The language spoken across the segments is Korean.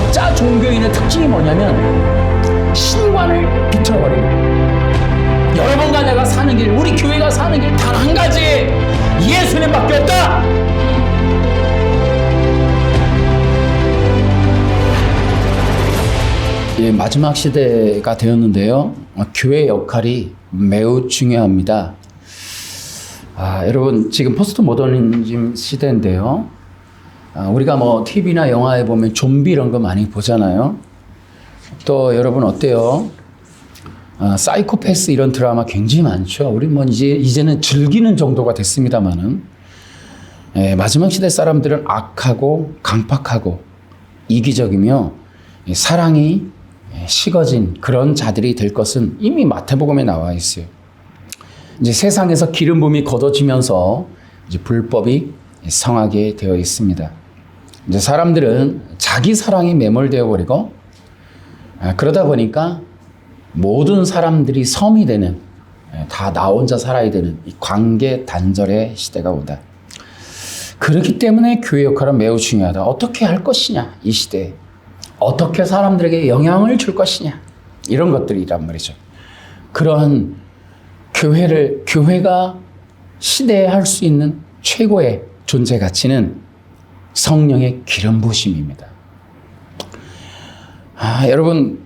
가짜 종교인의 특징이 뭐냐면 신관을 비틀어버리는 거예요. 여러분과 내가 사는 길, 우리 교회가 사는 길 단 한 가지, 예수님밖에 없다. 예, 마지막 시대가 되었는데요. 교회의 역할이 매우 중요합니다. 여러분 지금 포스트 모더니즘 시대인데요. 우리가 뭐 TV나 영화에 보면 좀비 이런 거 많이 보잖아요. 또 여러분 어때요? 사이코패스 이런 드라마 굉장히 많죠. 우리 뭐 이제는 즐기는 정도가 됐습니다만은, 마지막 시대 사람들은 악하고 강팍하고 이기적이며 사랑이 식어진 그런 자들이 될 것은 이미 마태복음에 나와 있어요. 이제 세상에서 기름 부음이 걷어지면서 이제 불법이 성하게 되어 있습니다. 이제 사람들은 자기 사랑에 매몰되어 버리고, 그러다 보니까 모든 사람들이 섬이 되는, 다 나 혼자 살아야 되는 이 관계 단절의 시대가 온다. 그렇기 때문에 교회 역할은 매우 중요하다. 어떻게 할 것이냐, 이 시대에. 어떻게 사람들에게 영향을 줄 것이냐, 이런 것들이란 말이죠. 그런 교회가 시대에 할 수 있는 최고의 존재 가치는 성령의 기름 부으심입니다. 여러분,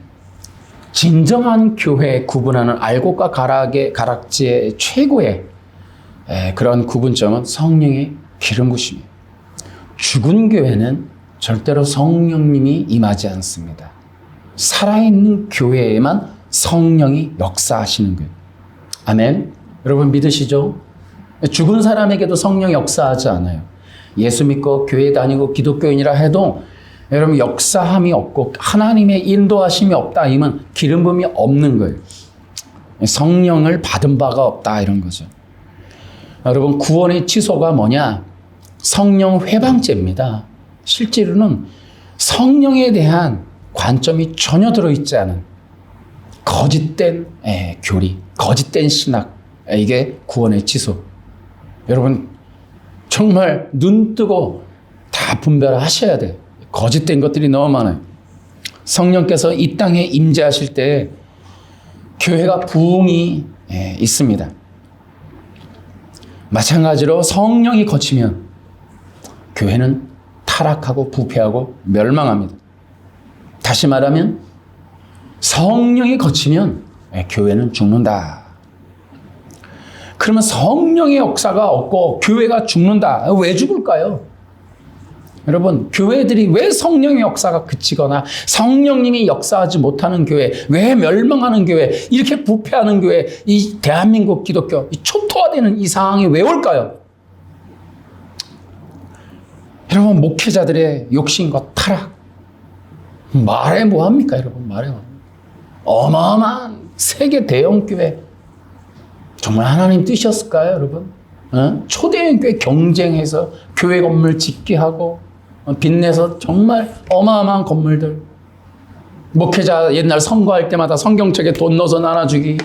진정한 교회 구분하는 알곡과 가락지의 최고의 그런 구분점은 성령의 기름 부으심이에요. 죽은 교회는 절대로 성령님이 임하지 않습니다. 살아있는 교회에만 성령이 역사하시는 거예요. 아멘. 여러분 믿으시죠? 죽은 사람에게도 성령이 역사하지 않아요. 예수 믿고 교회 다니고 기독교인이라 해도 여러분 역사함이 없고 하나님의 인도하심이 없다, 이면 기름 부음이 없는 거예요. 성령을 받은 바가 없다, 이런 거죠. 여러분 구원의 취소가 뭐냐? 성령 회방죄입니다. 실제로는 성령에 대한 관점이 전혀 들어있지 않은 거짓된 교리, 거짓된 신학, 이게 구원의 취소. 여러분 정말 눈 뜨고 다 분별하셔야 돼요. 거짓된 것들이 너무 많아요. 성령께서 이 땅에 임재하실 때 교회가 부흥이 있습니다. 마찬가지로 성령이 거치면 교회는 타락하고 부패하고 멸망합니다. 다시 말하면 성령이 거치면 교회는 죽는다. 그러면 성령의 역사가 없고 교회가 죽는다. 왜 죽을까요? 여러분, 교회들이 왜 성령의 역사가 그치거나 성령님이 역사하지 못하는 교회, 왜 멸망하는 교회, 이렇게 부패하는 교회, 이 대한민국 기독교 이 초토화되는 이 상황이 왜 올까요? 여러분, 목회자들의 욕심과 타락, 말해 뭐합니까? 여러분, 말해 뭐. 어마어마한 세계 대형 교회, 정말 하나님 뜻이었을까요, 여러분? 초대형 교회 경쟁해서 교회 건물 짓게 하고 빚내서 정말 어마어마한 건물들, 목회자 옛날 선거할 때마다 성경책에 돈 넣어서 나눠주기.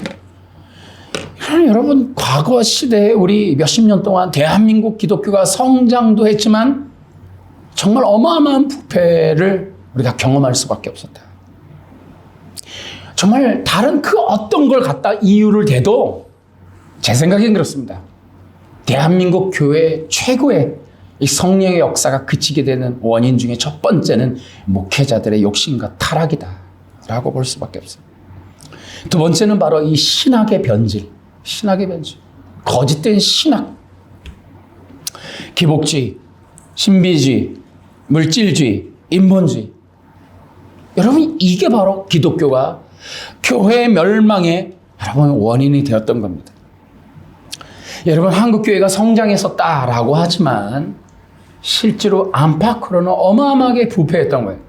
여러분, 과거 시대에 우리 몇십 년 동안 대한민국 기독교가 성장도 했지만 정말 어마어마한 부패를 우리가 경험할 수밖에 없었다. 정말 다른 그 어떤 걸 갖다 이유를 대도 제 생각엔 그렇습니다. 대한민국 교회 최고의 이 성령의 역사가 그치게 되는 원인 중에 첫 번째는 목회자들의 욕심과 타락이다 라고 볼 수밖에 없어요. 두 번째는 바로 이 신학의 변질, 거짓된 신학, 기복주의, 신비주의, 물질주의, 인본주의. 여러분, 이게 바로 기독교가 교회 멸망의 여러분 원인이 되었던 겁니다. 여러분, 한국교회가 성장했었다라고 하지만 실제로 안팎으로는 어마어마하게 부패했던 거예요.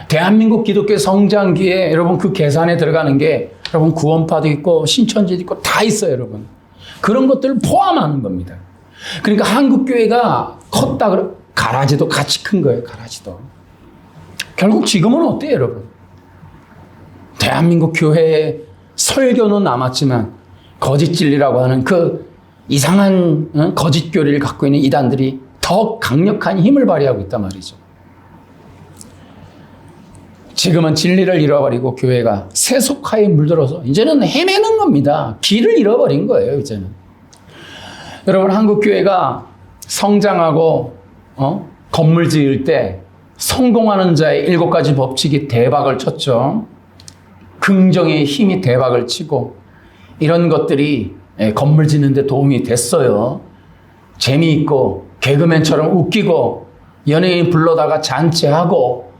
대한민국 기독교 성장기에 여러분 그 계산에 들어가는 게 여러분 구원파도 있고 신천지도 있고 다 있어요, 여러분. 그런 것들을 포함하는 겁니다. 그러니까 한국교회가 컸다 그러면 가라지도 같이 큰 거예요, 가라지도. 결국 지금은 어때요, 여러분? 대한민국 교회의 설교는 남았지만 거짓 진리라고 하는 그 이상한 거짓 교리를 갖고 있는 이단들이 더 강력한 힘을 발휘하고 있단 말이죠. 지금은 진리를 잃어버리고 교회가 세속화에 물들어서 이제는 헤매는 겁니다. 길을 잃어버린 거예요, 이제는. 여러분, 한국 교회가 성장하고 건물 지을 때 성공하는 자의 7가지 법칙이 대박을 쳤죠. 긍정의 힘이 대박을 치고 이런 것들이 건물 짓는 데 도움이 됐어요. 재미있고 개그맨처럼 웃기고 연예인 불러다가 잔치하고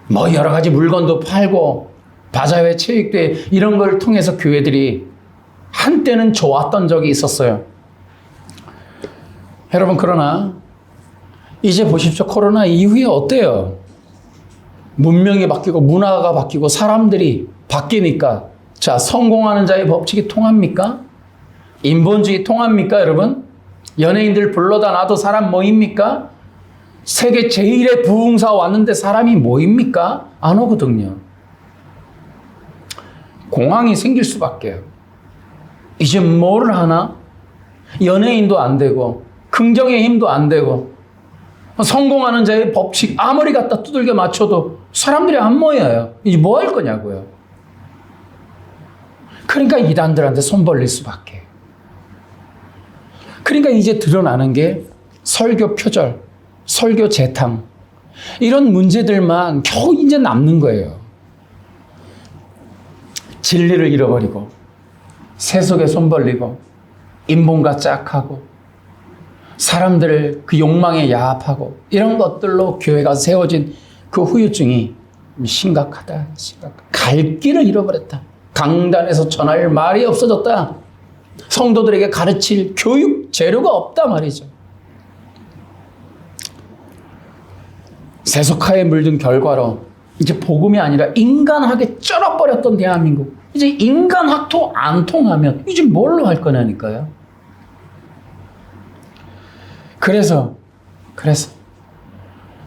뭐 여러 가지 물건도 팔고 바자회 체육대회 이런 걸 통해서 교회들이 한때는 좋았던 적이 있었어요. 여러분, 그러나 이제 보십시오. 코로나 이후에 어때요? 문명이 바뀌고 문화가 바뀌고 사람들이 바뀌니까 자, 성공하는 자의 법칙이 통합니까? 인본주의 통합니까, 여러분? 연예인들 불러다 놔도 사람 모입니까? 세계 제1의 부흥사 왔는데 사람이 모입니까? 안 오거든요. 공황이 생길 수밖에요. 이제 뭐를 하나? 연예인도 안 되고 긍정의 힘도 안 되고 성공하는 자의 법칙 아무리 갖다 두들겨 맞춰도 사람들이 안 모여요. 이제 뭐 할 거냐고요. 그러니까 이단들한테 손 벌릴 수밖에. 그러니까 이제 드러나는 게 설교 표절, 설교 재탕 이런 문제들만 겨우 이제 남는 거예요. 진리를 잃어버리고 세속에 손 벌리고 인본과 짝하고 사람들을 그 욕망에 야합하고 이런 것들로 교회가 세워진 그 후유증이 심각하다. 갈 길을 잃어버렸다. 강단에서 전할 말이 없어졌다. 성도들에게 가르칠 교육 재료가 없다 말이죠. 세속화에 물든 결과로 이제 복음이 아니라 인간학에 쩔어버렸던 대한민국. 이제 인간학도 안 통하면 이제 뭘로 할 거냐니까요. 그래서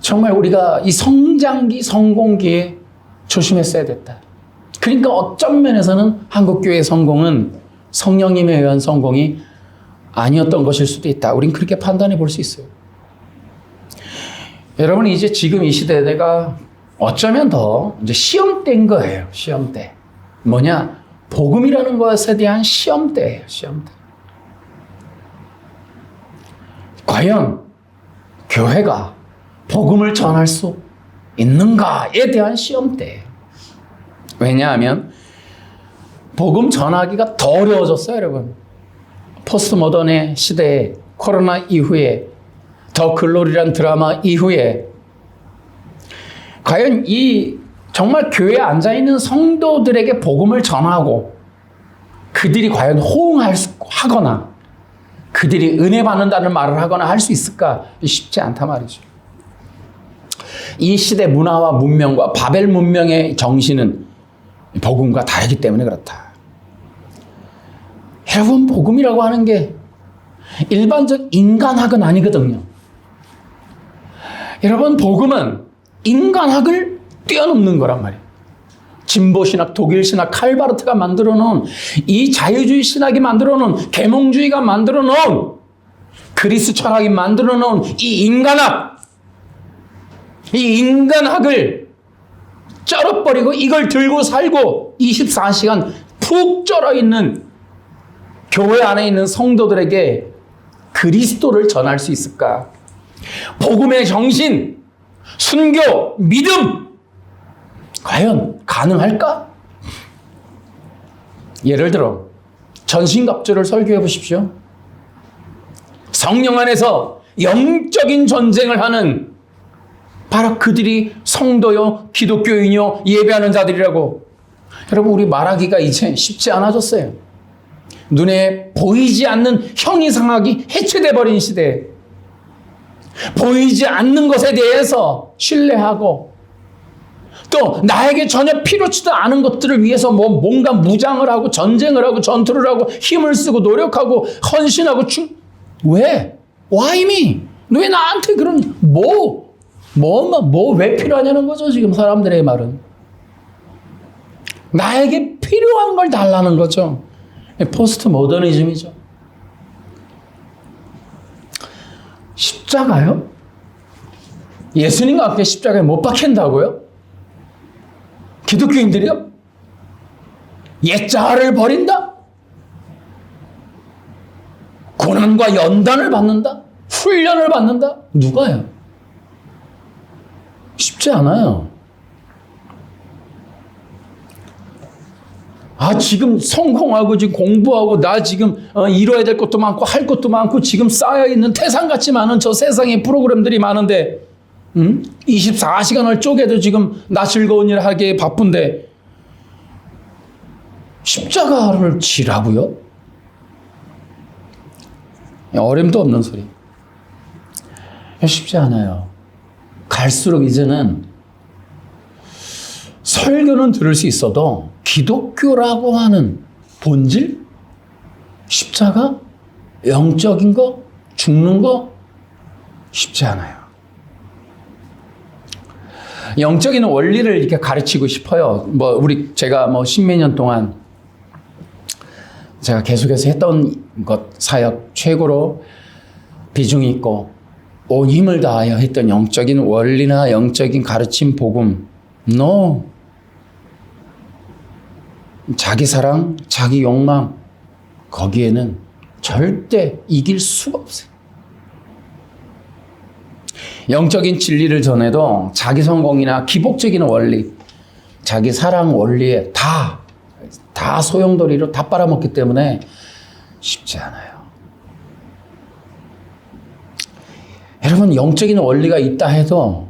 정말 우리가 이 성장기, 성공기에 조심했어야 됐다. 그러니까 어떤 면에서는 한국교회의 성공은 성령님에 의한 성공이 아니었던 것일 수도 있다. 우린 그렇게 판단해 볼 수 있어요. 여러분, 이제 지금 이 시대가 어쩌면 더 이제 시험대인 거예요. 시험대. 뭐냐? 복음이라는 것에 대한 시험대예요. 시험대. 과연 교회가 복음을 전할 수 있는가에 대한 시험대. 왜냐하면 복음 전하기가 더 어려워졌어요, 여러분. 포스트 모던의 시대에 코로나 이후에 더 글로리란 드라마 이후에 과연 이 정말 교회에 앉아있는 성도들에게 복음을 전하고 그들이 과연 호응하거나 그들이 은혜 받는다는 말을 하거나 할 수 있을까? 쉽지 않단 말이죠. 이 시대 문화와 문명과 바벨 문명의 정신은 복음과 다르기 때문에 그렇다. 여러분, 복음이라고 하는 게 일반적 인간학은 아니거든요. 여러분, 복음은 인간학을 뛰어넘는 거란 말이에요. 진보신학, 독일신학, 칼바르트가 만들어놓은 이 자유주의 신학이 만들어놓은 계몽주의가 만들어놓은 그리스 철학이 만들어놓은 이 인간학, 이 인간학을 쩔어버리고 이걸 들고 살고 24시간 푹 쩔어있는 교회 안에 있는 성도들에게 그리스도를 전할 수 있을까? 복음의 정신, 순교, 믿음 과연 가능할까? 예를 들어 전신갑주를 설교해 보십시오. 성령 안에서 영적인 전쟁을 하는 바로 그들이 성도요, 기독교인이요, 예배하는 자들이라고. 여러분, 우리 말하기가 이제 쉽지 않아졌어요. 눈에 보이지 않는 형이상학이 해체돼 버린 시대에 보이지 않는 것에 대해서 신뢰하고 또 나에게 전혀 필요치도 않은 것들을 위해서 뭔가 무장을 하고 전쟁을 하고 전투를 하고 힘을 쓰고 노력하고 헌신하고 왜? Why me? 왜 나한테 그런 왜 필요하냐는 거죠. 지금 사람들의 말은 나에게 필요한 걸 달라는 거죠. 포스트 모더니즘이죠. 십자가요? 예수님과 함께 십자가에 못 박힌다고요? 기독교인들이요? 옛자를 버린다? 고난과 연단을 받는다? 훈련을 받는다? 누가요? 쉽지 않아요. 지금 성공하고 지금 공부하고 나 지금 이뤄야 될 것도 많고 할 것도 많고 지금 쌓여있는 태산같이 많은 저 세상에 프로그램들이 많은데 24시간을 쪼개도 지금 나 즐거운 일 하기에 바쁜데 십자가를 지라고요? 어림도 없는 소리. 쉽지 않아요. 갈수록 이제는 설교는 들을 수 있어도 기독교라고 하는 본질? 십자가? 영적인 거? 죽는 거? 쉽지 않아요. 영적인 원리를 이렇게 가르치고 싶어요. 제가 십몇 년 동안 제가 계속해서 했던 것, 사역 최고로 비중이 있고 온 힘을 다하여 했던 영적인 원리나 영적인 가르침, 복음. No. 자기 사랑, 자기 욕망, 거기에는 절대 이길 수가 없어요. 영적인 진리를 전해도 자기 성공이나 기복적인 원리, 자기 사랑 원리에 다 소용돌이로 다 빨아먹기 때문에 쉽지 않아요. 여러분, 영적인 원리가 있다 해도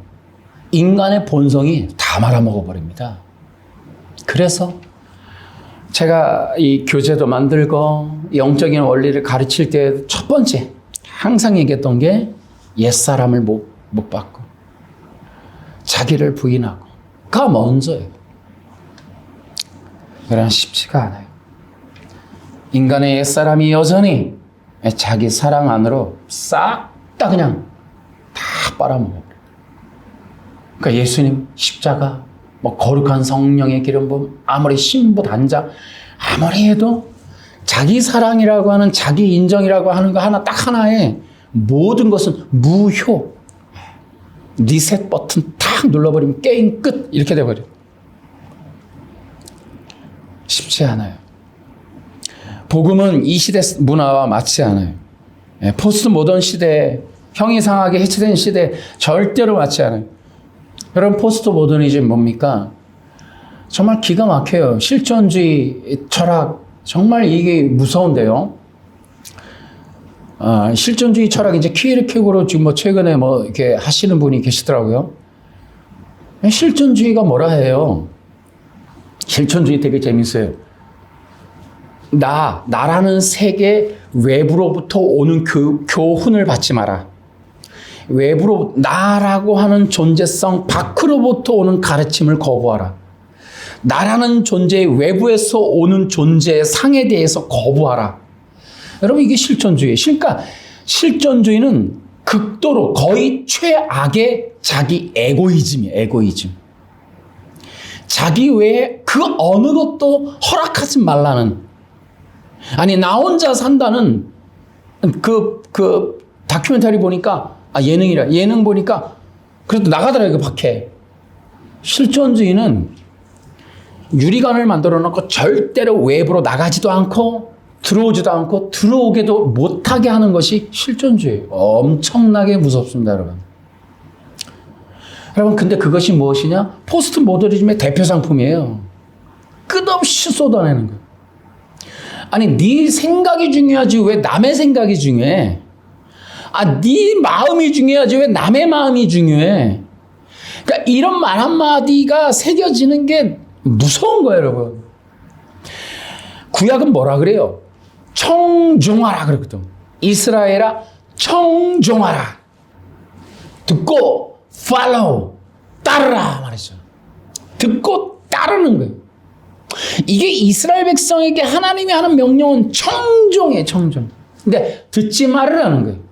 인간의 본성이 다 말아먹어버립니다. 그래서 제가 이 교재도 만들고 영적인 원리를 가르칠 때 첫 번째 항상 얘기했던 게 옛사람을 못 받고 자기를 부인하고가 먼저예요. 그러나 쉽지가 않아요. 인간의 옛사람이 여전히 자기 사랑 안으로 싹 다 그냥 다 빨아먹어요. 그러니까 예수님 십자가, 거룩한 성령의 기름 부음, 아무리 신부 단장, 아무리 해도 자기 사랑이라고 하는, 자기 인정이라고 하는 거 딱 하나에 모든 것은 무효. 리셋 버튼 탁 눌러버리면 게임 끝. 이렇게 돼버려요. 쉽지 않아요. 복음은 이 시대 문화와 맞지 않아요. 포스트 모던 시대에 형이상하게 해체된 시대에 절대로 맞지 않아요. 여러분, 포스트 모더니즘 뭡니까? 정말 기가 막혀요. 실존주의 철학, 정말 이게 무서운데요. 실존주의 철학, 이제 키에르케고르 지금 최근에 이렇게 하시는 분이 계시더라고요. 실존주의가 뭐라 해요? 실존주의 되게 재밌어요. 나라는 세계 외부로부터 오는 교훈을 받지 마라. 나라고 하는 존재성 밖으로부터 오는 가르침을 거부하라. 나라는 존재의 외부에서 오는 존재의 상에 대해서 거부하라. 여러분, 이게 실존주의예요. 그러니까 실존주의는 극도로 거의 최악의 자기 에고이즘이에요. 에고이즘. 자기 외에 그 어느 것도 허락하지 말라는. 아니, 나 혼자 산다는 그 다큐멘터리 보니까, 예능 보니까 그래도 나가더라고요, 밖에. 실존주의는 유리관을 만들어 놓고 절대로 외부로 나가지도 않고 들어오지도 않고 들어오게도 못하게 하는 것이 실존주의예요. 엄청나게 무섭습니다, 여러분. 여러분, 근데 그것이 무엇이냐? 포스트 모더니즘의 대표 상품이에요. 끝없이 쏟아내는 거예요. 아니, 네 생각이 중요하지 왜 남의 생각이 중요해? 네 마음이 중요하지 왜 남의 마음이 중요해? 그러니까 이런 말 한마디가 새겨지는 게 무서운 거예요, 여러분. 구약은 뭐라 그래요? 청종하라 그랬거든. 이스라엘아, 청종하라. 듣고 follow, 따르라 말했죠. 듣고 따르는 거예요. 이게 이스라엘 백성에게 하나님이 하는 명령은 청종이에요, 청종. 근데 듣지 말으라는 거예요.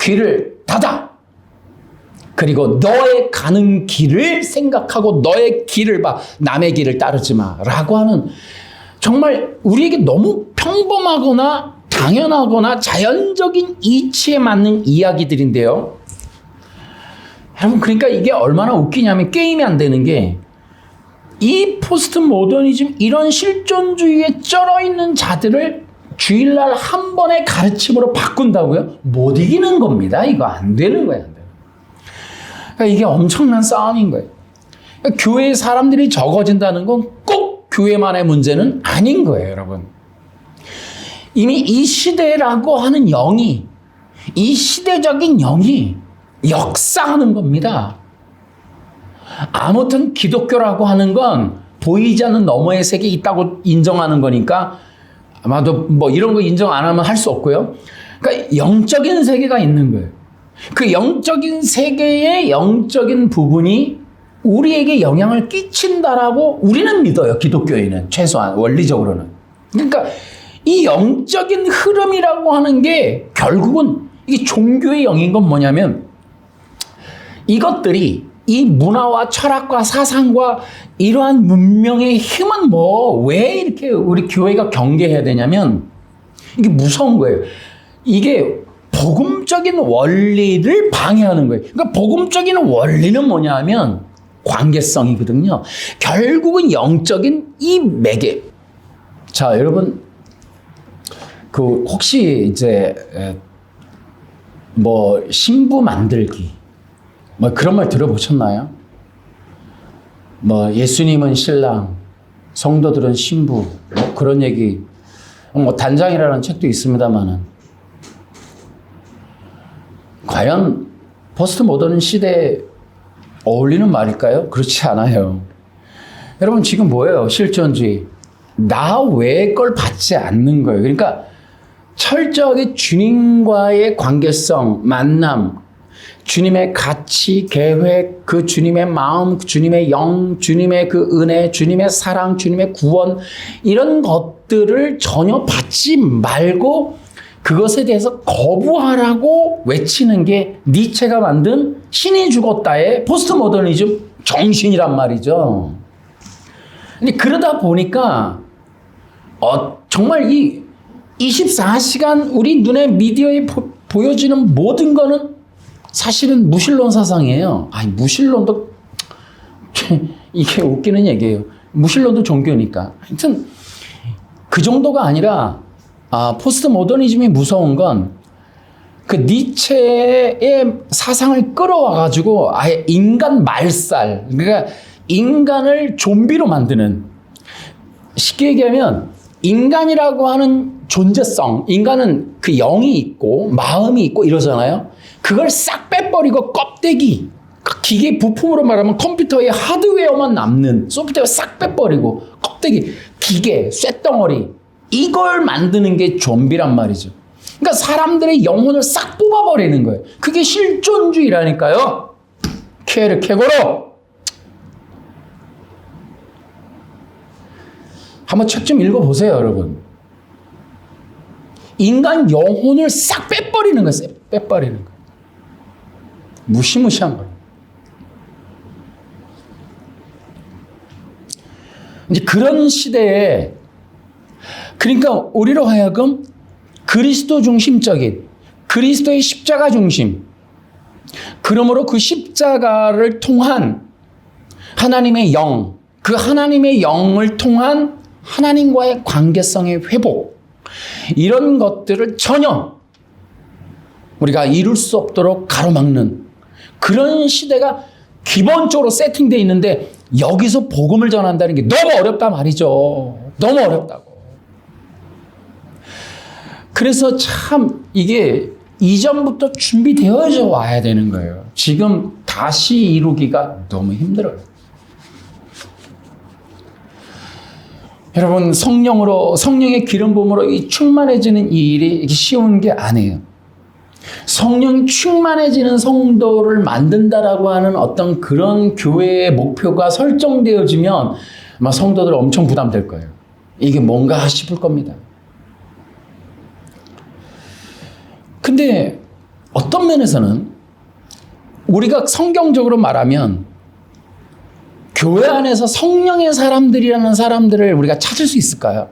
귀를 닫아. 그리고 너의 가는 길을 생각하고 너의 길을 봐. 남의 길을 따르지 마. 라고 하는, 정말 우리에게 너무 평범하거나 당연하거나 자연적인 이치에 맞는 이야기들인데요. 여러분, 그러니까 이게 얼마나 웃기냐면 게임이 안 되는 게, 이 포스트 모더니즘 이런 실존주의에 쩔어 있는 자들을 주일날 한 번의 가르침으로 바꾼다고요? 못 이기는 겁니다. 이거 안 되는 거예요. 그러니까 이게 엄청난 싸움인 거예요. 그러니까 교회에 사람들이 적어진다는 건 꼭 교회만의 문제는 아닌 거예요, 여러분. 이미 이 시대라고 하는 영이, 이 시대적인 영이 역사하는 겁니다. 아무튼 기독교라고 하는 건 보이지 않는 너머의 세계에 있다고 인정하는 거니까 아마도 뭐 이런 거 인정 안 하면 할 수 없고요. 그러니까 영적인 세계가 있는 거예요. 그 영적인 세계의 영적인 부분이 우리에게 영향을 끼친다라고 우리는 믿어요. 기독교인은 최소한 원리적으로는. 그러니까 이 영적인 흐름이라고 하는 게 결국은 이게 종교의 영인 건 뭐냐면 이것들이 이 문화와 철학과 사상과 이러한 문명의 힘은 뭐 왜 이렇게 우리 교회가 경계해야 되냐면 이게 무서운 거예요. 이게 복음적인 원리를 방해하는 거예요. 그러니까 복음적인 원리는 뭐냐 하면 관계성이거든요. 결국은 영적인 이 매개. 자, 여러분 그 혹시 이제 뭐 신부 만들기 뭐 그런 말 들어보셨나요? 뭐 예수님은 신랑, 성도들은 신부, 뭐 그런 얘기, 뭐 단장이라는 책도 있습니다만은 과연 포스트 모던 시대에 어울리는 말일까요? 그렇지 않아요. 여러분 지금 뭐예요? 실존주의. 나 외의 걸 받지 않는 거예요. 그러니까 철저하게 주님과의 관계성, 만남, 주님의 가치, 계획, 그 주님의 마음, 주님의 영, 주님의 그 은혜, 주님의 사랑, 주님의 구원 이런 것들을 전혀 받지 말고 그것에 대해서 거부하라고 외치는 게 니체가 만든 신이 죽었다의 포스트 모더니즘 정신이란 말이죠. 근데 그러다 보니까 정말 이 24시간 우리 눈에 미디어에 보여지는 모든 거는 사실은 무신론 사상이에요. 아니, 무신론도 이게 웃기는 얘기예요. 무신론도 종교니까. 하여튼 그 정도가 아니라 포스트 모더니즘이 무서운 건 그 니체의 사상을 끌어와 가지고 아예 인간 말살, 그러니까 인간을 좀비로 만드는, 쉽게 얘기하면 인간이라고 하는 존재성, 인간은 그 영이 있고 마음이 있고 이러잖아요. 그걸 싹 빼버리고 껍데기, 기계 부품으로 말하면 컴퓨터의 하드웨어만 남는, 소프트웨어 싹 빼버리고 껍데기, 기계, 쇳덩어리 이걸 만드는 게 좀비란 말이죠. 그러니까 사람들의 영혼을 싹 뽑아버리는 거예요. 그게 실존주의라니까요. 케르 케고로. 한번 책 좀 읽어보세요, 여러분. 인간 영혼을 싹 빼버리는 거예요. 빼버리는 거예요. 무시무시한 거예요. 이제 그런 시대에, 그러니까 우리로 하여금 그리스도 중심적인, 그리스도의 십자가 중심, 그러므로 그 십자가를 통한 하나님의 영, 그 하나님의 영을 통한 하나님과의 관계성의 회복, 이런 것들을 전혀 우리가 이룰 수 없도록 가로막는 그런 시대가 기본적으로 세팅되어 있는데, 여기서 복음을 전한다는 게 너무 어렵다 말이죠. 너무 어렵다고. 그래서 참 이게 이전부터 준비되어져 와야 되는 거예요. 지금 다시 이루기가 너무 힘들어요. 여러분, 성령의 기름 부음으로 이 충만해지는 이 일이 쉬운 게 아니에요. 성령 충만해지는 성도를 만든다라고 하는 어떤 그런 교회의 목표가 설정되어지면 아마 성도들 엄청 부담될 거예요. 이게 뭔가 싶을 겁니다. 근데 어떤 면에서는 우리가 성경적으로 말하면 교회 안에서 성령의 사람들이라는 사람들을 우리가 찾을 수 있을까요?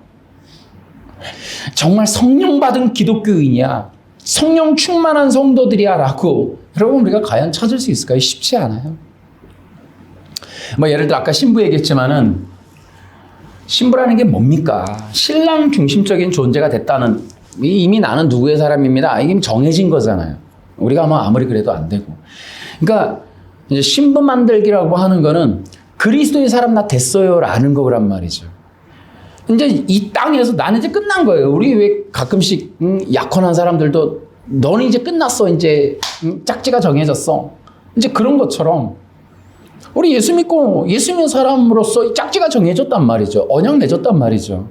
정말 성령 받은 기독교인이야, 성령 충만한 성도들이야 라고 여러분 우리가 과연 찾을 수 있을까요? 쉽지 않아요. 뭐 예를 들어 아까 신부 얘기했지만은 신부라는 게 뭡니까? 신랑 중심적인 존재가 됐다는, 이미 나는 누구의 사람입니다. 이게 정해진 거잖아요. 우리가 뭐 아무리 그래도 안 되고. 그러니까 이제 신부 만들기라고 하는 거는 그리스도의 사람 나 됐어요라는 거란 말이죠. 이제 이 땅에서 나는 이제 끝난 거예요. 우리 왜 가끔씩 약혼한 사람들도 너는 이제 끝났어. 이제 짝지가 정해졌어. 이제 그런 것처럼 우리 예수 믿고 예수 믿는 사람으로서 짝지가 정해졌단 말이죠. 언약 맺었단 말이죠.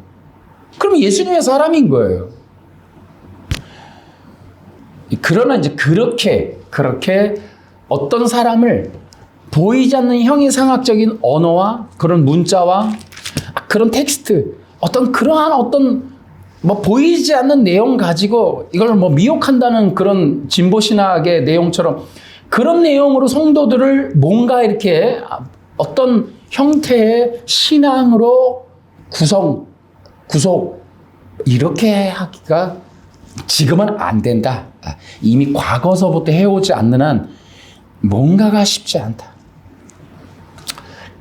그럼 예수님의 사람인 거예요. 그러나 이제 그렇게 어떤 사람을 보이지 않는 형이상학적인 언어와 그런 문자와 그런 텍스트, 어떤 뭐 보이지 않는 내용 가지고 이걸 뭐 미혹한다는 그런 진보 신학의 내용처럼 그런 내용으로 성도들을 뭔가 이렇게 어떤 형태의 신앙으로 구속 이렇게 하기가 지금은 안 된다. 이미 과거서부터 해오지 않는 한 뭔가가 쉽지 않다.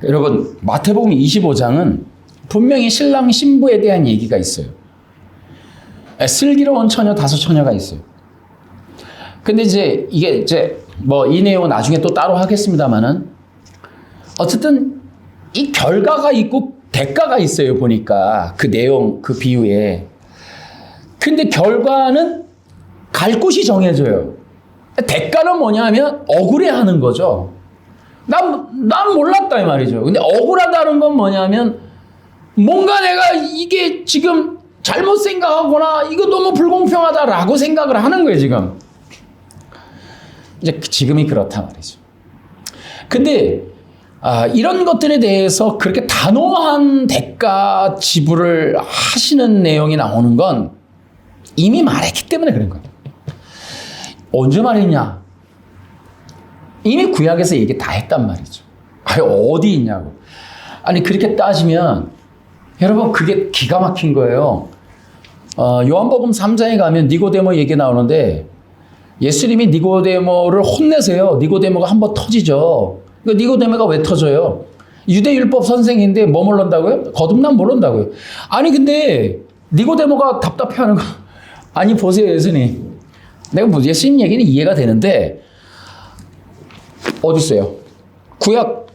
여러분, 마태복음 25장은 분명히 신랑 신부에 대한 얘기가 있어요. 슬기로운 처녀 5처녀가 있어요. 근데 이게 뭐 이 내용은 나중에 또 따로 하겠습니다만은 어쨌든 이 결과가 있고 대가가 있어요. 보니까 그 내용, 그 비유에. 근데 결과는 갈 곳이 정해져요. 대가는 뭐냐면 억울해하는 거죠. 난 몰랐다 이 말이죠. 근데 억울하다는 건 뭐냐면 뭔가 내가 이게 지금 잘못 생각하거나 이거 너무 불공평하다라고 생각을 하는 거예요, 지금. 이제 지금이 그렇다 말이죠. 근데 이런 것들에 대해서 그렇게 단호한 대가 지불을 하시는 내용이 나오는 건 이미 말했기 때문에 그런 거예요. 언제 말했냐? 이미 구약에서 얘기 다 했단 말이죠. 어디 있냐고. 아니 그렇게 따지면 여러분 그게 기가 막힌 거예요. 요한복음 3장에 가면 니고데모 얘기 나오는데 예수님이 니고데모를 혼내세요. 니고데모가 한번 터지죠. 니고데모가 왜 터져요? 유대율법 선생인데 뭐 모른다고요? 거듭남 모른다고요. 아니 근데 니고데모가 답답해하는 거 아니 보세요 예수님. 내가 뭐 예수님 얘기는 이해가 되는데 어디 있어요? 구약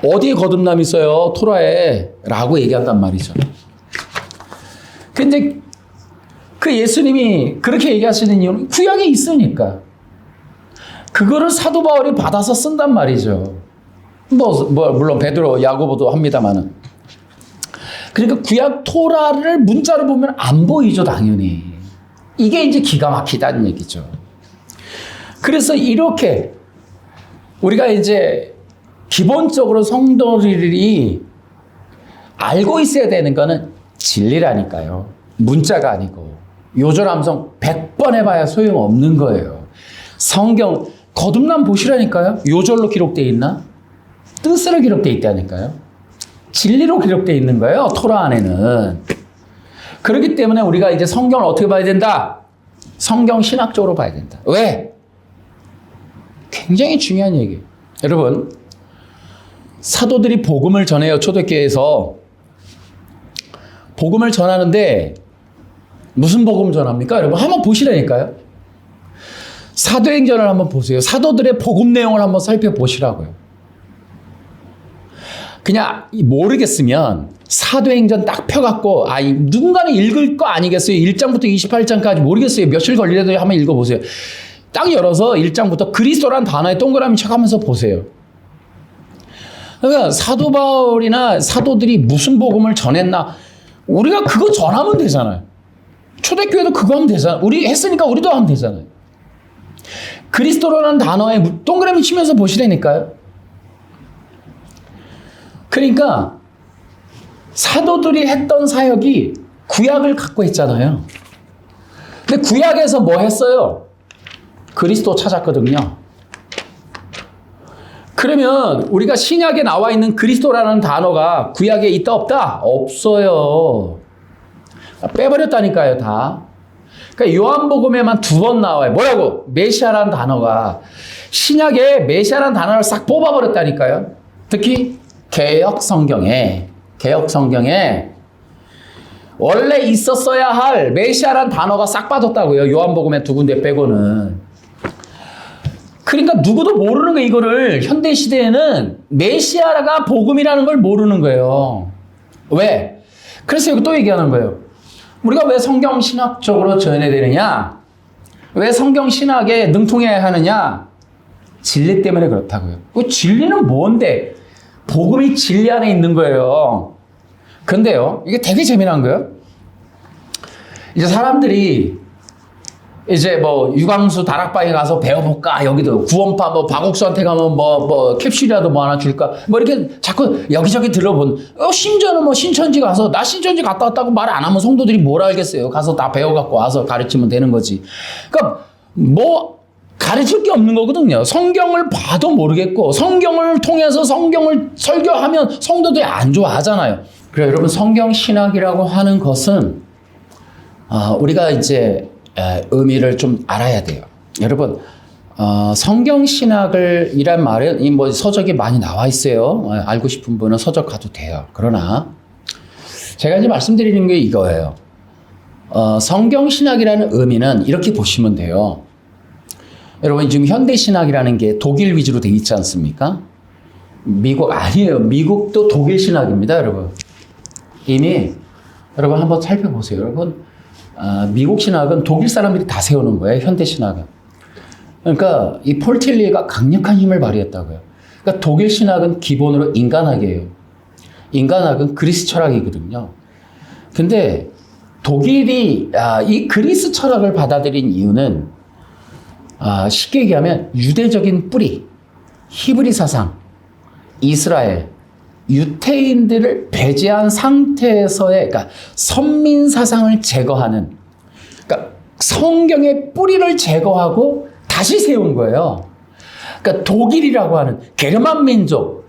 어디에 거듭남 있어요? 토라에 라고 얘기한단 말이죠. 근데 그 예수님이 그렇게 얘기하시는 이유는 구약에 있으니까 그거를 사도 바울이 받아서 쓴단 말이죠. 물론 베드로, 야고보도 합니다만은. 그러니까 구약 토라를 문자로 보면 안 보이죠, 당연히. 이게 이제 기가 막히다는 얘기죠. 그래서 이렇게 우리가 이제 기본적으로 성도들이 알고 있어야 되는 거는 진리라니까요. 문자가 아니고. 요절함성 100번 해봐야 소용없는 거예요. 성경 거듭남 보시라니까요. 요절로 기록되어 있나? 뜻으로 기록되어 있다니까요. 진리로 기록되어 있는 거예요. 토라 안에는. 그렇기 때문에 우리가 이제 성경을 어떻게 봐야 된다? 성경 신학적으로 봐야 된다. 왜? 굉장히 중요한 얘기예요. 여러분, 사도들이 복음을 전해요. 초대교회에서. 복음을 전하는데 무슨 복음 전합니까? 여러분 한번 보시라니까요. 사도행전을 한번 보세요. 사도들의 복음 내용을 한번 살펴보시라고요. 그냥 모르겠으면 사도행전 딱 펴갖고 누군가는 읽을 거 아니겠어요? 1장부터 28장까지 모르겠어요. 며칠 걸리더라도 한번 읽어보세요. 딱 열어서 1장부터 그리스도란 단어에 동그라미 쳐가면서 보세요. 그러니까 사도 바울이나 사도들이 무슨 복음을 전했나 우리가 그거 전하면 되잖아요. 초대교회도 그거 하면 되잖아요. 우리 했으니까 우리도 하면 되잖아요. 그리스도라는 단어에 동그라미 치면서 보시라니까요. 그러니까 사도들이 했던 사역이 구약을 갖고 했잖아요. 근데 구약에서 뭐 했어요? 그리스도 찾았거든요. 그러면 우리가 신약에 나와 있는 그리스도라는 단어가 구약에 있다 없다? 없어요. 빼버렸다니까요, 다. 그러니까 요한복음에만 2번 나와요. 뭐라고? 메시아라는 단어가. 신약에 메시아라는 단어를 싹 뽑아버렸다니까요. 특히 개역 성경에 원래 있었어야 할 메시아란 단어가 싹 빠졌다고요. 요한복음에 두 군데 빼고는. 그러니까 누구도 모르는 거예요. 이거를 현대 시대에는 메시아가 복음이라는 걸 모르는 거예요. 왜? 그래서 여기 또 얘기하는 거예요. 우리가 왜 성경 신학적으로 전해야 되느냐? 왜 성경 신학에 능통해야 하느냐? 진리 때문에 그렇다고요. 그 진리는 뭔데? 복음이 진리 안에 있는 거예요. 근데요, 이게 되게 재미난 거예요. 이제 사람들이 이제 뭐 유광수 다락방에 가서 배워볼까? 여기도 구원파 뭐 박옥수한테 가면 뭐 캡슐이라도 뭐 하나 줄까? 뭐 이렇게 자꾸 여기저기 들어본. 심지어는 뭐 신천지 가서 나 신천지 갔다 왔다고 말 안 하면 성도들이 뭘 알겠어요? 가서 다 배워갖고 와서 가르치면 되는 거지. 그러니까 뭐 가르칠 게 없는 거거든요. 성경을 봐도 모르겠고 성경을 통해서 성경을 설교하면 성도들이 안 좋아하잖아요. 그래서 여러분 성경 신학이라고 하는 것은 우리가 이제 의미를 좀 알아야 돼요. 여러분 성경 신학을 이란 말은 뭐 서적이 많이 나와 있어요. 알고 싶은 분은 서적 가도 돼요. 그러나 제가 이제 말씀드리는 게 이거예요. 성경 신학이라는 의미는 이렇게 보시면 돼요. 여러분 지금 현대 신학이라는 게 독일 위주로 돼 있지 않습니까? 미국 아니에요. 미국도 독일 신학입니다, 여러분. 이미 여러분 한번 살펴보세요. 여러분 미국 신학은 독일 사람들이 다 세우는 거예요. 현대 신학은. 그러니까 이 폴틸리가 강력한 힘을 발휘했다고요. 그러니까 독일 신학은 기본으로 인간학이에요. 인간학은 그리스 철학이거든요. 근데 독일이 이 그리스 철학을 받아들인 이유는 쉽게 얘기하면 유대적인 뿌리, 히브리 사상, 이스라엘, 유태인들을 배제한 상태에서의 그러니까 선민 사상을 제거하는, 그러니까 성경의 뿌리를 제거하고 다시 세운 거예요. 그러니까 독일이라고 하는 게르만 민족,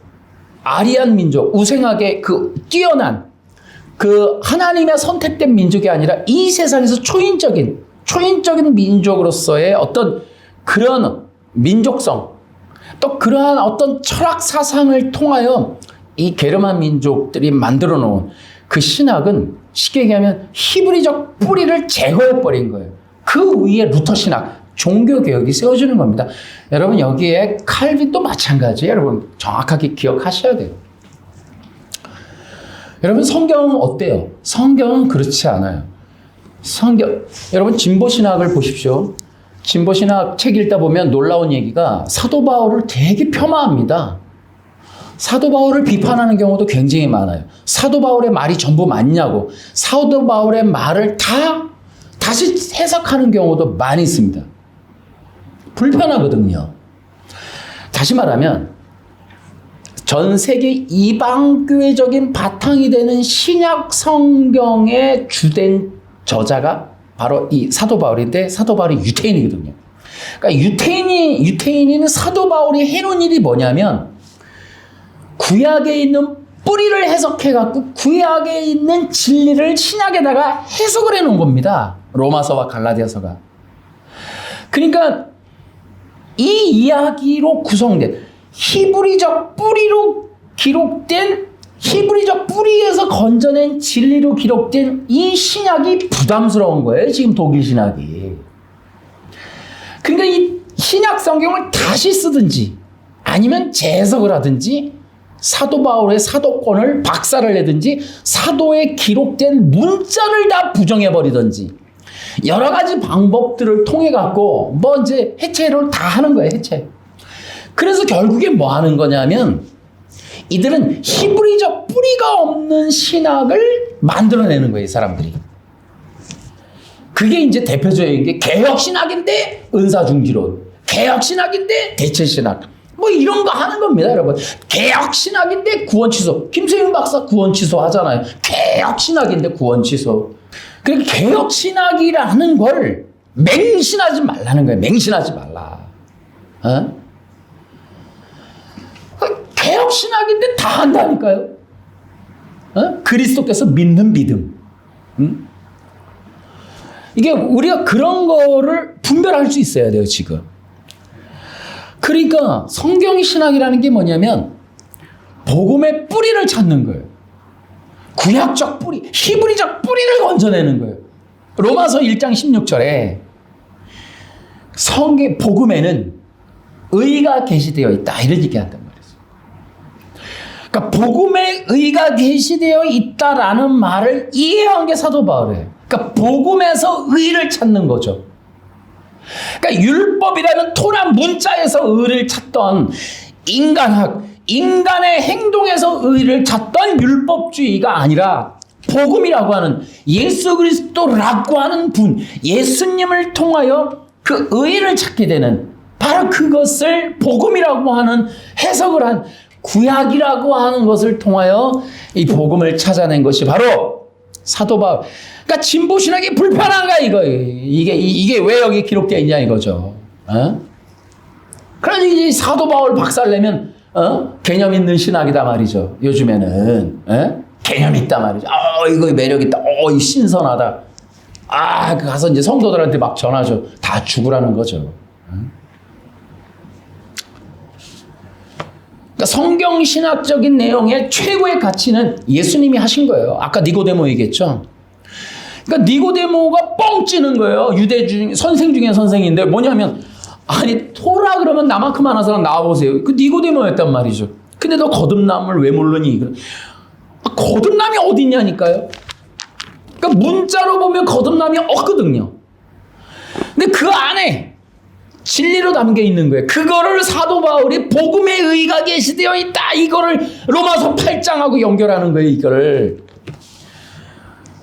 아리안 민족, 우생학의 그 뛰어난 그 하나님의 선택된 민족이 아니라 이 세상에서 초인적인 민족으로서의 어떤 그런 민족성, 또 그러한 어떤 철학 사상을 통하여 이 게르만 민족들이 만들어 놓은 그 신학은 쉽게 얘기하면 히브리적 뿌리를 제거해 버린 거예요. 그 위에 루터 신학, 종교 개혁이 세워지는 겁니다. 여러분 여기에 칼빈도 마찬가지예요. 여러분 정확하게 기억하셔야 돼요. 여러분 성경은 어때요? 성경은 그렇지 않아요. 여러분 진보 신학을 보십시오. 진보 신학 책 읽다 보면 놀라운 얘기가 사도 바울을 되게 폄하합니다. 사도 바울을 비판하는 경우도 굉장히 많아요. 사도 바울의 말이 전부 맞냐고, 사도 바울의 말을 다시 해석하는 경우도 많이 있습니다. 불편하거든요. 다시 말하면 전 세계 이방교회적인 바탕이 되는 신약 성경의 주된 저자가 바로 이 사도 바울인데, 사도 바울이 유태인이거든요. 그러니까 유태인이는 사도 바울이 해놓은 일이 뭐냐면 구약에 있는 뿌리를 해석해갖고 구약에 있는 진리를 신약에다가 해석을 해놓은 겁니다. 로마서와 갈라디아서가. 그러니까 이 이야기로 구성된 히브리적 뿌리로 기록된, 히브리적 뿌리에서 건져낸 진리로 기록된 이 신약이 부담스러운 거예요. 지금 독일 신학이. 그러니까 이 신약 성경을 다시 쓰든지 아니면 재해석을 하든지 사도 바울의 사도권을 박살을 내든지 사도에 기록된 문자를 다 부정해버리든지 여러 가지 방법들을 통해 갖고 뭐 이제 해체를 다 하는 거예요. 해체. 그래서 결국에 뭐 하는 거냐면 이들은 히브리적 뿌리가 없는 신학을 만들어내는 거예요. 이 사람들이. 그게 이제 대표적인 게 개혁신학인데 은사중지론, 개혁신학인데 대체신학, 뭐 이런 거 하는 겁니다, 여러분. 개혁신학인데 구원취소. 김세윤 박사 구원취소 하잖아요. 개혁신학인데 구원취소. 그러니까 개혁신학이라는 걸 맹신하지 말라는 거예요. 맹신하지 말라. 개혁신학인데 다 한다니까요. 그리스도께서 믿는 믿음. 이게 우리가 그런 거를 분별할 수 있어야 돼요, 지금. 그러니까 성경 신학이라는 게 뭐냐면 복음의 뿌리를 찾는 거예요. 구약적 뿌리, 히브리적 뿌리를 건져내는 거예요. 로마서 1장 16절에 성경 복음에는 의가 계시되어 있다 이런 얘기한단 말이죠. 그러니까 복음에 의가 계시되어 있다라는 말을 이해한 게 사도 바울이에요. 그러니까 복음에서 의를 찾는 거죠. 그러니까 율법이라는 토라 문자에서 의를 찾던 인간학, 인간의 행동에서 의를 찾던 율법주의가 아니라 복음이라고 하는 예수 그리스도라고 하는 분, 예수님을 통하여 그 의를 찾게 되는 바로 그것을 복음이라고 하는 해석을 한 구약이라고 하는 것을 통하여 이 복음을 찾아낸 것이 바로 사도 바울. 그러니까 진보 신학이 불편한가 이거예요. 이게 왜 여기 기록되어 있냐 이거죠. 그러니 이제 사도 바울 박살내면 개념 있는 신학이다 말이죠. 요즘에는 개념 있다 말이죠. 이거 매력 있다. 이 신선하다. 가서 이제 성도들한테 막 전하죠. 다 죽으라는 거죠. 그러니까 성경 신학적인 내용의 최고의 가치는 예수님이 하신 거예요. 아까 니고데모 얘기했죠. 그러니까 니고데모가 뻥 찌는 거예요. 유대 선생 중에 선생인데 뭐냐면 아니 토라 그러면 나만큼 아는 사람 나와보세요. 그 니고데모였단 말이죠. 근데 너 거듭남을 왜 모르니? 거듭남이 어디 있냐니까요. 그러니까 문자로 보면 거듭남이 없거든요. 근데 그 안에 진리로 담겨 있는 거예요. 그거를 사도 바울이 복음의 의가 계시되어 있다. 이거를 로마서 8장하고 연결하는 거예요. 이거를.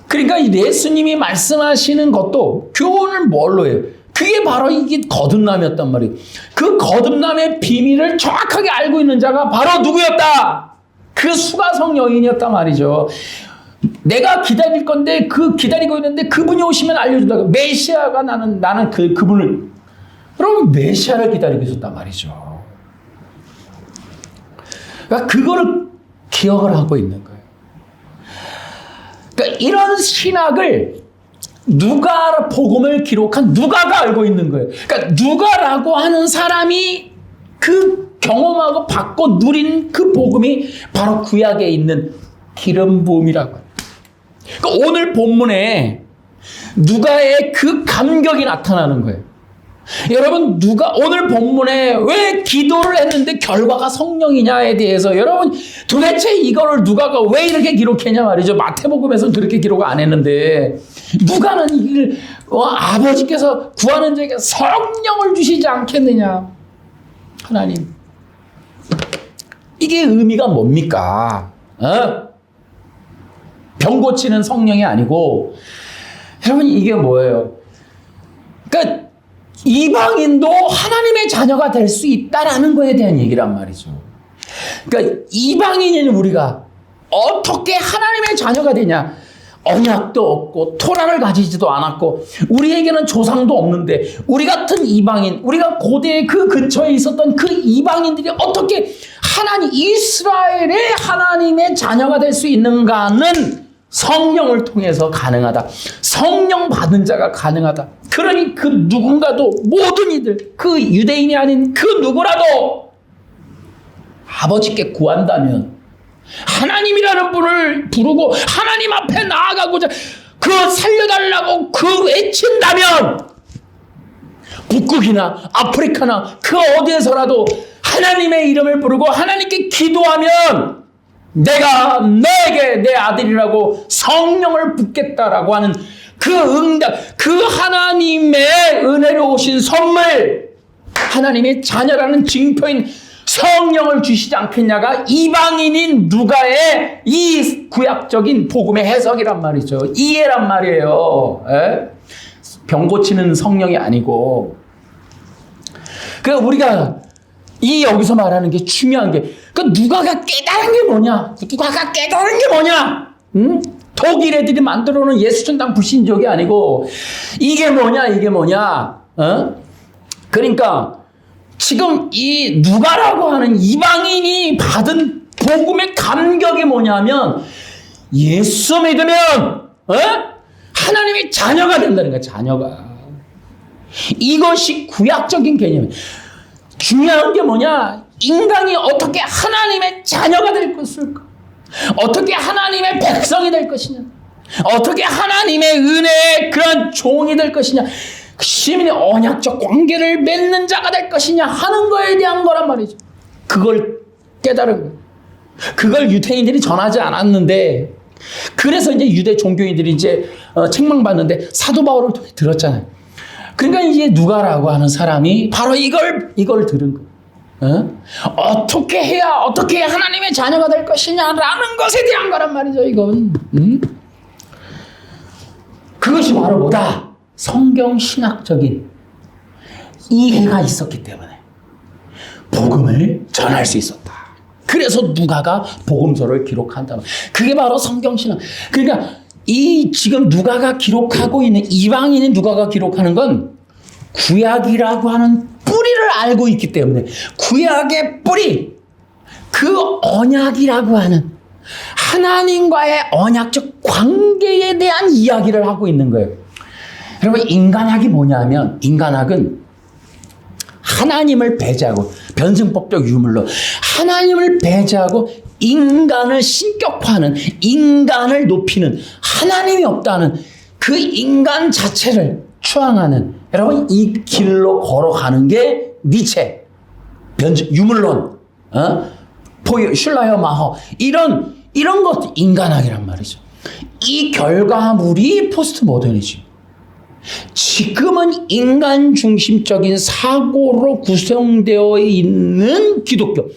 그러니까 예수님이 말씀하시는 것도 교훈을 뭘로 해요? 그게 바로 이게 거듭남이었단 말이에요. 그 거듭남의 비밀을 정확하게 알고 있는 자가 바로 누구였다? 그 수가성 여인이었단 말이죠. 내가 기다릴 건데 기다리고 있는데 그분이 오시면 알려준다고. 메시아가 나는 그분을. 그럼 메시아를 기다리고 있었단 말이죠. 그러니까 그거를 기억을 하고 있는 거예요. 그러니까 이런 신학을 복음을 기록한 누가가 알고 있는 거예요. 그러니까 누가라고 하는 사람이 그 경험하고 받고 누린 그 복음이 바로 구약에 있는 기름 부음이라고 해요. 그러니까 오늘 본문에 누가의 그 감격이 나타나는 거예요. 여러분 누가 오늘 본문에 왜 기도를 했는데 결과가 성령이냐에 대해서 여러분 도대체 이거를 누가가 왜 이렇게 기록했냐 말이죠. 마태복음에서는 그렇게 기록 안 했는데 누가는 이걸 아버지께서 구하는 자에게 성령을 주시지 않겠느냐. 하나님 이게 의미가 뭡니까? 병 고치는 성령이 아니고 여러분 이게 뭐예요? 그러니까 이방인도 하나님의 자녀가 될 수 있다라는 거에 대한 얘기란 말이죠. 그러니까 이방인인 우리가 어떻게 하나님의 자녀가 되냐? 언약도 없고 토라를 가지지도 않았고 우리에게는 조상도 없는데 우리 같은 이방인, 우리가 고대 그 근처에 있었던 그 이방인들이 어떻게 이스라엘의 하나님의 자녀가 될 수 있는가는 성령을 통해서 가능하다. 성령 받은 자가 가능하다. 그러니 그 누군가도 모든 이들 그 유대인이 아닌 그 누구라도 아버지께 구한다면 하나님이라는 분을 부르고 하나님 앞에 나아가고자 살려달라고 외친다면 북극이나 아프리카나 그 어디에서라도 하나님의 이름을 부르고 하나님께 기도하면 내가 너에게 내 아들이라고 성령을 붓겠다라고 하는 그 응답, 그 하나님의 은혜로 오신 선물, 하나님의 자녀라는 증표인 성령을 주시지 않겠냐가 이방인인 누가의 이 구약적인 복음의 해석이란 말이죠. 이해란 말이에요. 병 고치는 성령이 아니고. 그러니까 우리가 여기서 말하는 게 중요한 게, 누가가 깨달은 게 뭐냐? 누가가 깨달은 게 뭐냐? 독일 애들이 만들어 놓은 예수전당 불신족이 아니고, 이게 뭐냐? 그러니까, 지금 이 누가라고 하는 이방인이 받은 복음의 감격이 뭐냐면, 예수 믿으면, 하나님의 자녀가 된다는 거야, 자녀가. 이것이 구약적인 개념이에요. 중요한 게 뭐냐? 인간이 어떻게 하나님의 자녀가 될 것일까? 어떻게 하나님의 백성이 될 것이냐? 어떻게 하나님의 은혜의 그런 종이 될 것이냐? 시민의 언약적 관계를 맺는 자가 될 것이냐 하는 거에 대한 거란 말이죠. 그걸 깨달은 거예요. 그걸 유대인들이 전하지 않았는데, 그래서 이제 유대 종교인들이 이제 책망받는데 사도 바울을 통해 들었잖아요. 그러니까 이제 누가라고 하는 사람이 바로 이걸 들은 거예요. 어떻게 해야 하나님의 자녀가 될 것이냐라는 것에 대한 거란 말이죠. 이건 그것이 바로 뭐다? 성경 신학적인 이해가 있었기 때문에 복음을 전할 수 있었다. 그래서 누가가 복음서를 기록한다. 그게 바로 성경 신학. 그러니까 이 지금 누가가 기록하고 있는, 이방인인 누가가 기록하는 건 구약이라고 하는 뿌리를 알고 있기 때문에, 구약의 뿌리, 그 언약이라고 하는 하나님과의 언약적 관계에 대한 이야기를 하고 있는 거예요. 여러분, 인간학이 뭐냐면, 인간학은 하나님을 배제하고, 변증법적 유물론, 하나님을 배제하고 인간을 신격화하는, 인간을 높이는, 하나님이 없다는 그 인간 자체를 추앙하는, 여러분, 이 길로 걸어가는 게 니체, 유물론, 슐라이어 마허, 이런 것 인간학이란 말이죠. 이 결과물이 포스트 모더니즘. 지금은 인간 중심적인 사고로 구성되어 있는 기독교,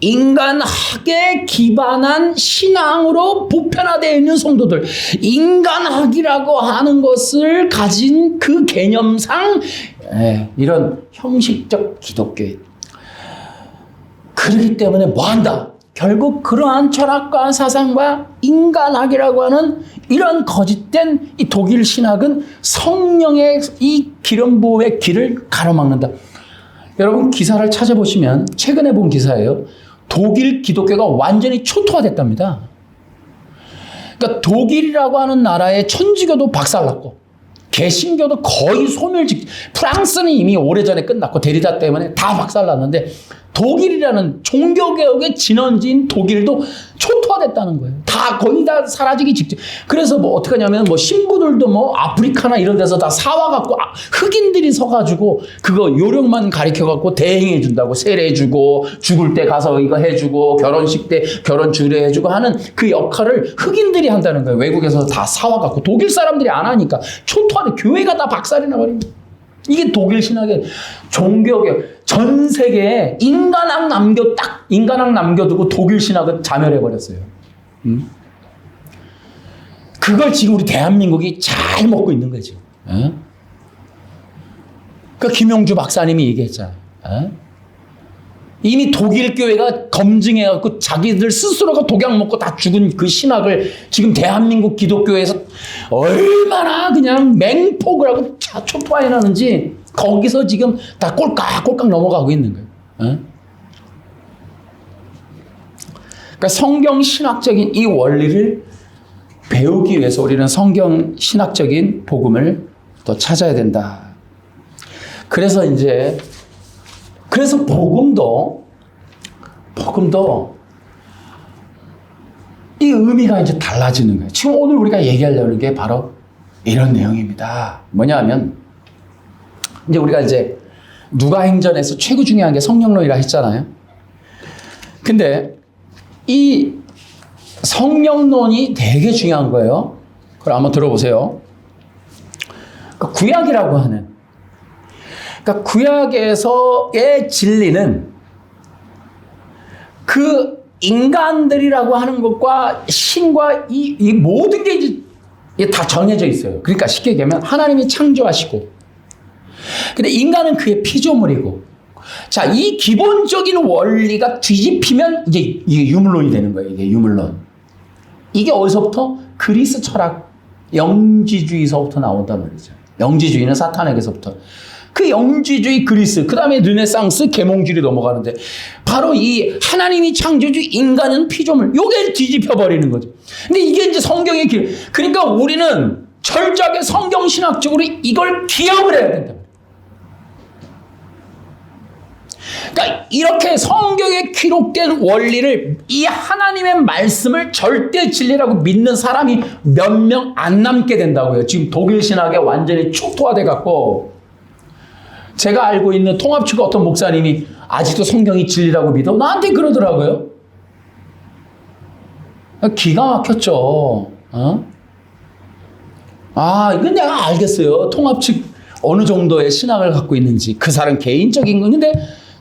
인간학에 기반한 신앙으로 보편화되어 있는 성도들, 인간학이라고 하는 것을 가진 그 개념상 이런 형식적 기독교인. 그렇기 때문에 뭐한다? 결국 그러한 철학과 사상과 인간학이라고 하는 이런 거짓된 이 독일 신학은 성령의 이 기름 부음의 길을 가로막는다. 여러분, 기사를 찾아보시면 최근에 본 기사예요. 독일 기독교가 완전히 초토화됐답니다. 그러니까 독일이라고 하는 나라의 천주교도 박살났고, 개신교도 거의 소멸직, 프랑스는 이미 오래전에 끝났고 데리다 때문에 다 박살났는데, 독일이라는 종교개혁의 진원지인 독일도 초토화됐다는 거예요. 다 거의 다 사라지기 직전. 그래서 뭐 어떻게 하냐면, 뭐 신부들도 뭐 아프리카나 이런 데서 다 사와갖고 흑인들이 서가지고 그거 요령만 가르쳐갖고 대행해준다고, 세례해주고, 죽을 때 가서 이거 해주고, 결혼식 때 결혼 주례해주고 하는 그 역할을 흑인들이 한다는 거예요. 외국에서 다 사와갖고. 독일 사람들이 안 하니까 초토화돼. 교회가 다 박살이 나버립니다. 이게 독일 신학의 종교개혁. 전 세계에 인간학 남겨두고 독일 신학은 자멸해버렸어요. 그걸 지금 우리 대한민국이 잘 먹고 있는 거죠. 그 김용주 박사님이 얘기했잖아요. 이미 독일 교회가 검증해갖고 자기들 스스로가 독약 먹고 다 죽은 그 신학을 지금 대한민국 기독교에서 얼마나 그냥 맹폭을 하고 초토화해 놨는지, 거기서 지금 다 꼴깍꼴깍 넘어가고 있는 거예요. 그러니까 성경 신학적인 이 원리를 배우기 위해서 우리는 성경 신학적인 복음을 또 찾아야 된다. 그래서 복음도 이 의미가 이제 달라지는 거예요. 지금 오늘 우리가 얘기하려는 게 바로 이런 내용입니다. 뭐냐 하면, 이제 우리가 이제 누가행전에서 최고 중요한 게 성령론이라 했잖아요. 근데 이 성령론이 되게 중요한 거예요. 그럼 한번 들어보세요. 그러니까 구약이라고 하는, 그러니까 구약에서의 진리는 그 인간들이라고 하는 것과 신과 이 모든 게 이제 다 정해져 있어요. 그러니까 쉽게 얘기하면 하나님이 창조하시고, 근데 인간은 그의 피조물이고, 자, 이 기본적인 원리가 뒤집히면 이제 이게 유물론이 되는 거예요. 이게 유물론. 이게 어디서부터? 그리스 철학, 영지주의서부터 나온단 말이죠. 영지주의는 사탄에게서부터. 그 영지주의 그리스, 그 다음에 르네상스 계몽주의 넘어가는데, 바로 이 하나님이 창조주, 인간은 피조물, 요게 뒤집혀버리는 거죠. 근데 이게 이제 성경의 길. 그러니까 우리는 철저하게 성경신학적으로 이걸 기억을 해야 된다. 그러니까 이렇게 성경에 기록된 원리를 이 하나님의 말씀을 절대 진리라고 믿는 사람이 몇 명 안 남게 된다고요. 지금 독일 신학에 완전히 축토화돼 갖고 제가 알고 있는 통합측 어떤 목사님이 아직도 성경이 진리라고 믿어? 나한테 그러더라고요. 기가 막혔죠. 이건 내가 알겠어요. 통합측 어느 정도의 신학을 갖고 있는지 그 사람 개인적인 건. 근데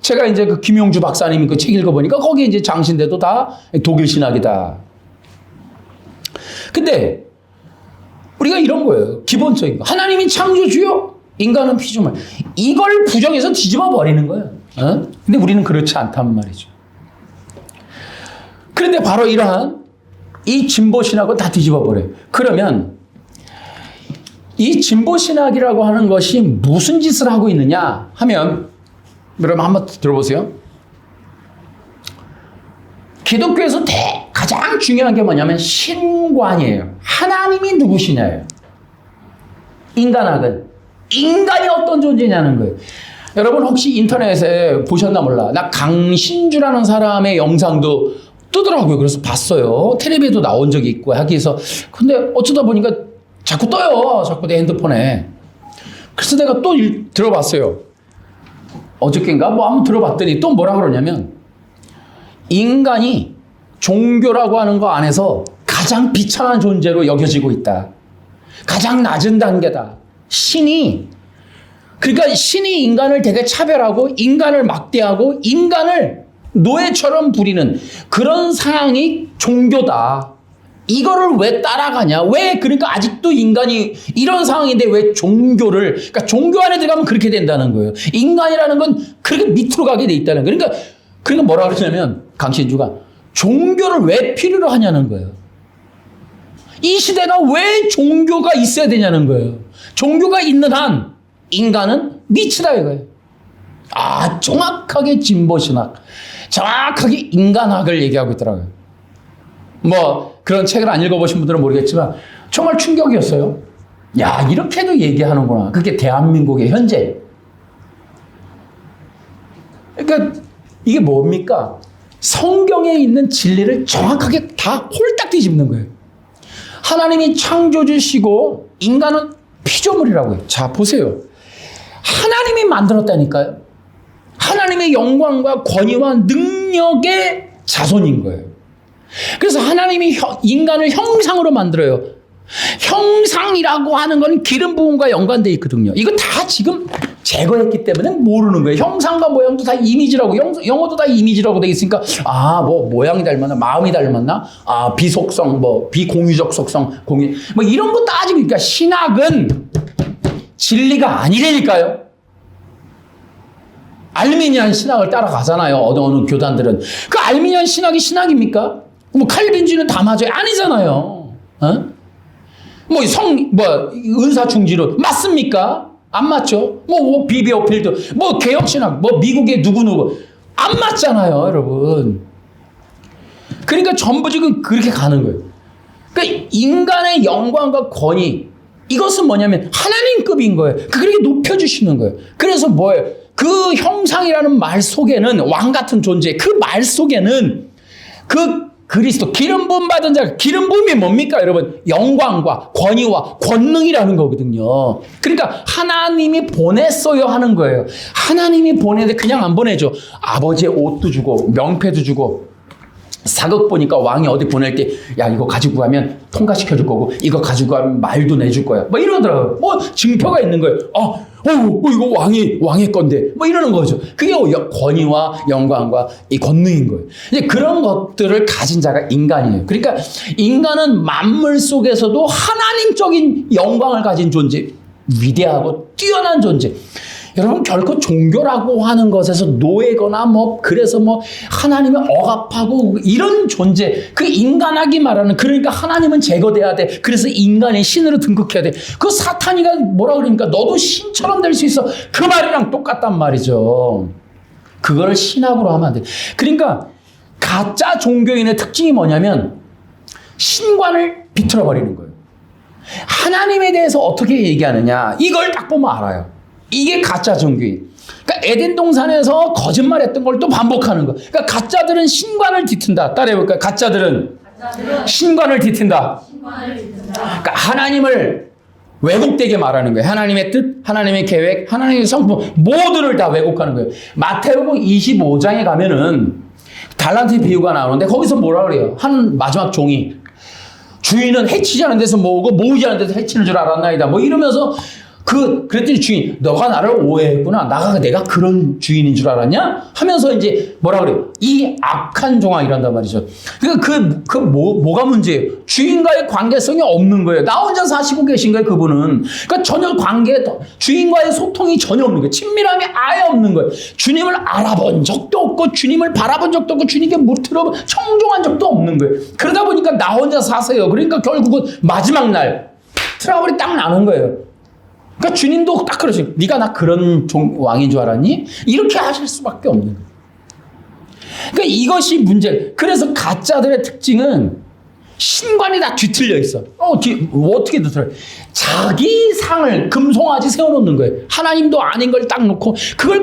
제가 이제 그 김용주 박사님 그 책 읽어보니까 거기에 이제 장신대도 다 독일 신학이다. 근데 우리가 이런 거예요. 기본적인 거. 하나님이 창조주요, 인간은 피조물. 이걸 부정해서 뒤집어 버리는 거예요. 근데 우리는 그렇지 않단 말이죠. 그런데 바로 이러한 이 진보 신학을 다 뒤집어 버려요. 그러면 이 진보 신학이라고 하는 것이 무슨 짓을 하고 있느냐 하면, 여러분 한번 들어보세요. 기독교에서 가장 중요한 게 뭐냐면 신관이에요. 하나님이 누구시냐예요. 인간학은 인간이 어떤 존재냐는 거예요. 여러분 혹시 인터넷에 보셨나 몰라. 나 강신주라는 사람의 영상도 뜨더라고요. 그래서 봤어요. 텔레비에도 나온 적이 있고 하기 위해서. 근데 어쩌다 보니까 자꾸 떠요. 자꾸 내 핸드폰에. 그래서 내가 또 들어봤어요. 어저께인가 뭐 한번 들어봤더니 또 뭐라 그러냐면, 인간이 종교라고 하는 거 안에서 가장 비참한 존재로 여겨지고 있다. 가장 낮은 단계다. 그러니까 신이 인간을 되게 차별하고 인간을 막대하고 인간을 노예처럼 부리는 그런 상황이 종교다. 이거를 왜 따라가냐? 그러니까 아직도 인간이 이런 상황인데 왜 종교를, 그러니까 종교 안에 들어가면 그렇게 된다는 거예요. 인간이라는 건 그렇게 밑으로 가게 돼 있다는 거예요. 그러니까 뭐라 그러냐면, 강신주가 종교를 왜 필요로 하냐는 거예요. 이 시대가 왜 종교가 있어야 되냐는 거예요. 종교가 있는 한 인간은 미치다 이거예요. 정확하게 진보신학, 정확하게 인간학을 얘기하고 있더라고요. 뭐 그런 책을 안 읽어보신 분들은 모르겠지만 정말 충격이었어요. 이렇게도 얘기하는구나. 그게 대한민국의 현재. 그러니까 이게 뭡니까? 성경에 있는 진리를 정확하게 다 홀딱 뒤집는 거예요. 하나님이 창조주시고 인간은 피조물이라고요. 자, 보세요. 하나님이 만들었다니까요. 하나님의 영광과 권위와 능력의 자손인 거예요. 그래서 하나님이 인간을 형상으로 만들어요. 형상이라고 하는 건 기름 부음과 연관되어 있거든요. 이거 다 지금 제거했기 때문에 모르는 거예요. 형상과 모양도 다 이미지라고, 영어도 다 이미지라고 되어 있으니까, 뭐 모양이 닮았나, 마음이 닮았나, 비속성, 비공유적 속성, 뭐 이런 거 따지고, 그러니까 신학은 진리가 아니라니까요. 알미니안 신학을 따라가잖아요. 어느 교단들은. 그 알미니안 신학이 신학입니까? 뭐 칼빈주의는 다 맞아요. 아니잖아요. 은사충지론 맞습니까? 안 맞죠? 비비오필드, 개혁신학, 미국의 누구누구 안 맞잖아요, 여러분. 그러니까 전부 지금 그렇게 가는 거예요. 그러니까 인간의 영광과 권위, 이것은 뭐냐면 하나님급인 거예요. 그렇게 높여주시는 거예요. 그래서 뭐예요? 그 형상이라는 말 속에는, 왕 같은 존재, 그 말 속에는 그 그리스도, 기름 부음 받은 자, 기름 부음이 뭡니까, 여러분? 영광과 권위와 권능이라는 거거든요. 그러니까 하나님이 보냈어요 하는 거예요. 하나님이 보내는데 그냥 안 보내죠. 아버지의 옷도 주고 명패도 주고, 사극 보니까 왕이 어디 보낼 때, 이거 가지고 가면 통과시켜 줄 거고, 이거 가지고 가면 말도 내줄 거야. 이러더라고요. 증표가 있는 거예요. 이거 왕의 건데. 이러는 거죠. 그게 권위와 영광과 이 권능인 거예요. 이제 그런 것들을 가진 자가 인간이에요. 그러니까 인간은 만물 속에서도 하나님적인 영광을 가진 존재, 위대하고 뛰어난 존재. 여러분, 결코 종교라고 하는 것에서 노예거나 그래서 하나님을 억압하고 이런 존재, 그 인간하기 말하는, 그러니까 하나님은 제거돼야 돼. 그래서 인간이 신으로 등극해야 돼. 그 사탄이가 뭐라 그러니까 너도 신처럼 될 수 있어. 그 말이랑 똑같단 말이죠. 그거를 신학으로 하면 안 돼. 그러니까 가짜 종교인의 특징이 뭐냐면 신관을 비틀어 버리는 거예요. 하나님에 대해서 어떻게 얘기하느냐, 이걸 딱 보면 알아요. 이게 가짜 종교인. 그러니까 에덴 동산에서 거짓말했던 걸 또 반복하는 거. 그러니까 가짜들은 신관을 뒤튼다. 따라해볼까요? 가짜들은 신관을 뒤튼다. 그러니까 하나님을 왜곡되게 말하는 거예요. 하나님의 뜻, 하나님의 계획, 하나님의 성품 모두를 다 왜곡하는 거예요. 마태복음 25장에 가면은 달란트 비유가 나오는데 거기서 뭐라 그래요? 한 마지막 종이 주인은 해치지 않은 데서 모으고 모으지 않은 데서 해치는 줄 알았나이다. 뭐 이러면서 그랬더니 주인, 너가 나를 오해했구나. 내가 그런 주인인 줄 알았냐? 하면서 이제 뭐라 그래요? 이 악한 종아 이란단 말이죠. 그러니까 뭐가 문제예요? 주인과의 관계성이 없는 거예요. 나 혼자 사시고 계신 거예요, 그분은. 그러니까 전혀 주인과의 소통이 전혀 없는 거예요. 친밀함이 아예 없는 거예요. 주님을 알아본 적도 없고, 주님을 바라본 적도 없고, 주님께 청종한 적도 없는 거예요. 그러다 보니까 나 혼자 사세요. 그러니까 결국은 마지막 날 트러블이 딱 나는 거예요. 그러니까 주님도 딱 그러죠. 네가 나 그런 왕인 줄 알았니? 이렇게 하실 수밖에 없는 거예요. 그러니까 이것이 문제. 그래서 가짜들의 특징은 신관이 다 뒤틀려 있어. 어떻게 뒤틀려? 자기 상을 금송아지 세워놓는 거예요. 하나님도 아닌 걸 딱 놓고 그걸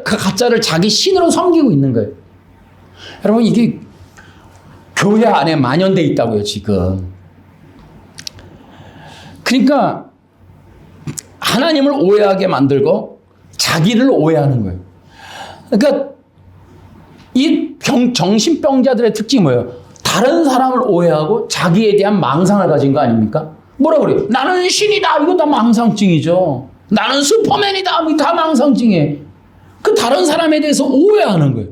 가짜를 자기 신으로 섬기고 있는 거예요. 여러분 이게 교회 안에 만연돼 있다고요 지금. 그러니까 하나님을 오해하게 만들고 자기를 오해하는 거예요. 그러니까 이 정신병자들의 특징이 뭐예요? 다른 사람을 오해하고 자기에 대한 망상을 가진 거 아닙니까? 뭐라 그래요? 나는 신이다. 이거 다 망상증이죠. 나는 슈퍼맨이다. 이거 다 망상증이에요. 그 다른 사람에 대해서 오해하는 거예요.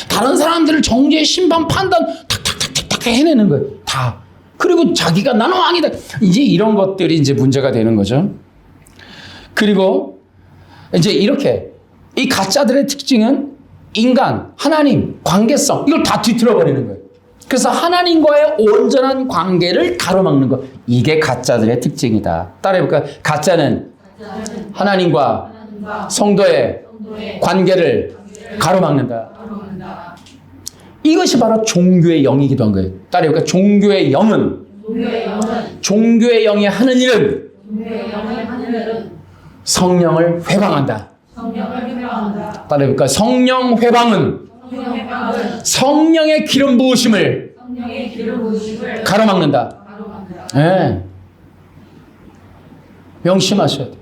다른 사람들을 정죄, 심판, 판단 탁탁탁탁탁 해내는 거예요. 다. 그리고 자기가 나는 왕이다. 이제 이런 것들이 이제 문제가 되는 거죠. 그리고 이제 이렇게 이 가짜들의 특징은 인간, 하나님, 관계성 이걸 다 뒤틀어 버리는 거예요. 그래서 하나님과의 온전한 관계를 가로막는 것. 이게 가짜들의 특징이다. 따라해볼까요? 가짜는 하나님과 성도의 관계를 가로막는다. 이것이 바로 종교의 영이기도 한 거예요. 따라해볼까요? 종교의 영은 종교의 영이 하는 일은 성령을 회방한다. 따라해볼까요? 성령 회방은 성령의 기름 부으심을 가로막는다. 네. 명심하셔야 돼요.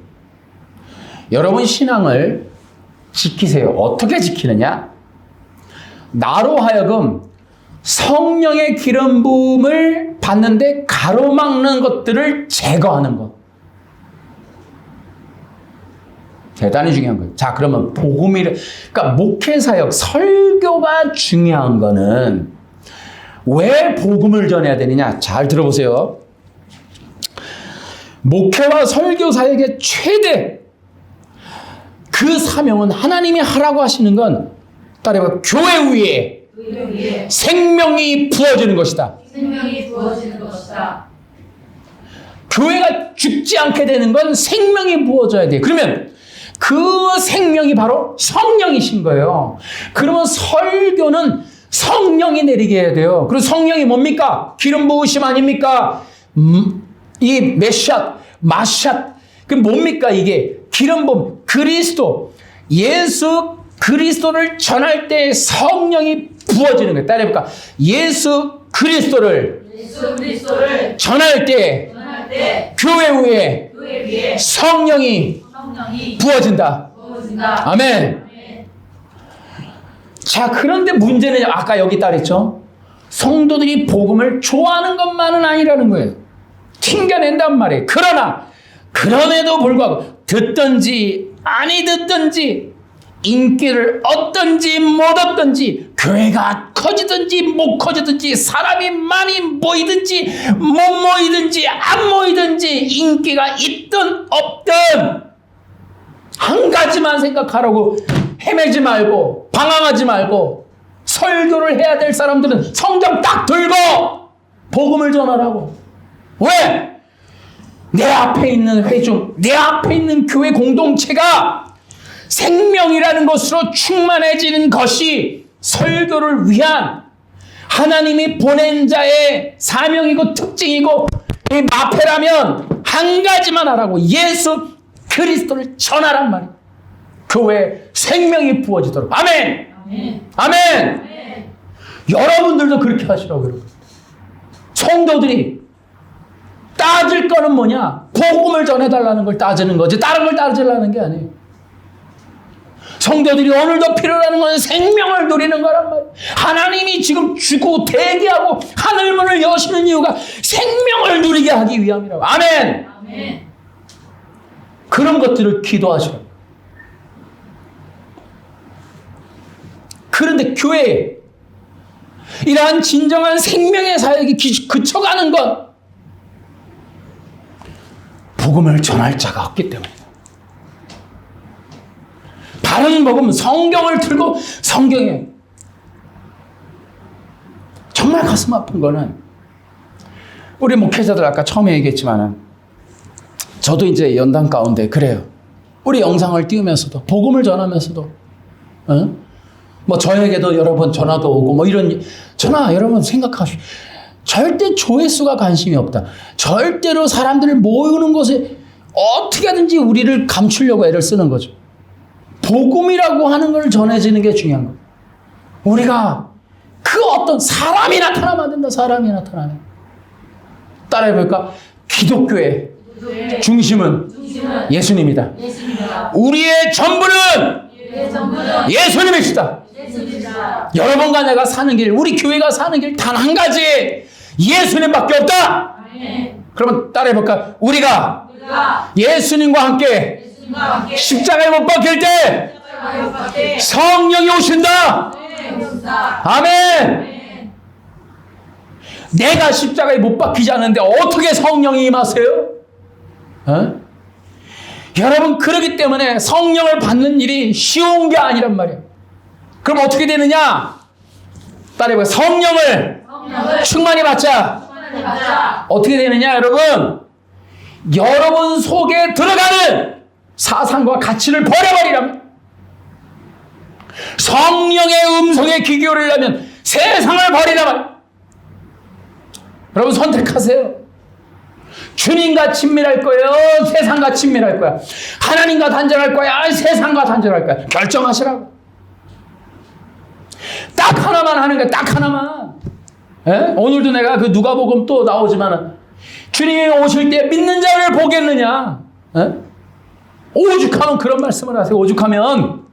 여러분 신앙을 지키세요. 어떻게 지키느냐? 나로 하여금 성령의 기름 부음을 받는데 가로막는 것들을 제거하는 것. 대단히 중요한 거예요. 자, 그러면 그러니까 목회사역, 설교가 중요한 거는 왜 복음을 전해야 되느냐? 잘 들어보세요. 목회와 설교 사역의 최대 그 사명은 하나님이 하라고 하시는 건 따라해봐. 교회 위에 생명이 부어지는 것이다. 교회가 죽지 않게 되는 건 생명이 부어져야 돼. 그러면 그 생명이 바로 성령이신 거예요. 그러면 설교는 성령이 내리게 해야 돼요. 그리고 성령이 뭡니까? 기름 부으심 아닙니까? 이 메샷, 마샷. 그 뭡니까 이게? 기름 부음, 그리스도. 예수 그리스도를 전할 때 성령이 부어지는 거예요. 따라해볼까? 예수 그리스도를 전할 때 교회 위에 성령이 부어진다. 아멘. 자, 그런데 문제는 아까 여기 따랬죠. 성도들이 복음을 좋아하는 것만은 아니라는 거예요. 튕겨낸단 말이에요. 그럼에도 불구하고 듣든지 아니 듣든지 인기를 얻든지 못 얻든지 교회가 커지든지 못 커지든지 사람이 많이 모이든지 못 모이든지 안 모이든지 인기가 있든 없든 한 가지만 생각하라고 헤매지 말고 방황하지 말고 설교를 해야 될 사람들은 성경 딱 들고 복음을 전하라고. 왜? 내 앞에 있는 회중, 내 앞에 있는 교회 공동체가 생명이라는 것으로 충만해지는 것이 설교를 위한 하나님이 보낸 자의 사명이고 특징이고, 이 마페라면 한 가지만 하라고. 예수 그리스도를 전하란 말이에요. 교회에 생명이 부어지도록. 아멘! 아멘. 아멘! 여러분들도 그렇게 하시라고, 여러분. 성도들이 따질 거는 뭐냐? 복음을 전해달라는 걸 따지는 거지, 다른 걸 따지려는 게 아니에요. 성도들이 오늘도 필요로 하는 건 생명을 누리는 거란 말이에요. 하나님이 지금 주고 대기하고 하늘문을 여시는 이유가 생명을 누리게 하기 위함이라고. 아멘! 아멘. 그런 것들을 기도하시라고. 그런데 교회에 이러한 진정한 생명의 사역이 그쳐가는 건 복음을 전할 자가 없기 때문이다. 바른 복음, 성경을 들고 성경에 정말 가슴 아픈 거는 우리 목회자들 아까 처음에 얘기했지만은 저도 이제 연단 가운데 그래요. 우리 영상을 띄우면서도 복음을 전하면서도 뭐 저에게도 여러 번 전화도 오고 뭐 이런 전화 여러분 생각하시오. 절대 조회수가 관심이 없다. 절대로 사람들을 모으는 것에 어떻게든지 우리를 감추려고 애를 쓰는 거죠. 복음이라고 하는 걸 전해지는 게 중요한 거예요. 우리가 그 어떤 사람이 나타나면 안 된다. 사람이 나타나면. 따라해볼까? 기독교의 중심은 예수님이다. 우리의 전부는 예수님이시다. 여러분과 내가 사는 길, 우리 교회가 사는 길 단 한 가지 예수님밖에 없다. 그러면 따라해볼까? 우리가 예수님과 함께 십자가에 못 박힐 때 성령이 오신다. 아멘. 내가 십자가에 못 박히지 않는데 어떻게 성령이 임하세요? 여러분 그렇기 때문에 성령을 받는 일이 쉬운 게 아니란 말이에요. 그럼 어떻게 되느냐? 따라해봐요. 성령을 충만히 받자. 어떻게 되느냐 여러분? 여러분 속에 들어가는 사상과 가치를 버려버리라면, 성령의 음성에 귀 기울이려면 세상을 버리라면, 여러분 선택하세요. 주님과 친밀할 거예요? 세상과 친밀할 거야? 하나님과 단절할 거야? 세상과 단절할 거야? 결정하시라고. 딱 하나만 하는 거야. 딱 하나만. 에? 오늘도 내가 그 누가복음 또 나오지만은 주님이 오실 때 믿는 자를 보겠느냐? 에? 오죽하면 그런 말씀을 하세요. 오죽하면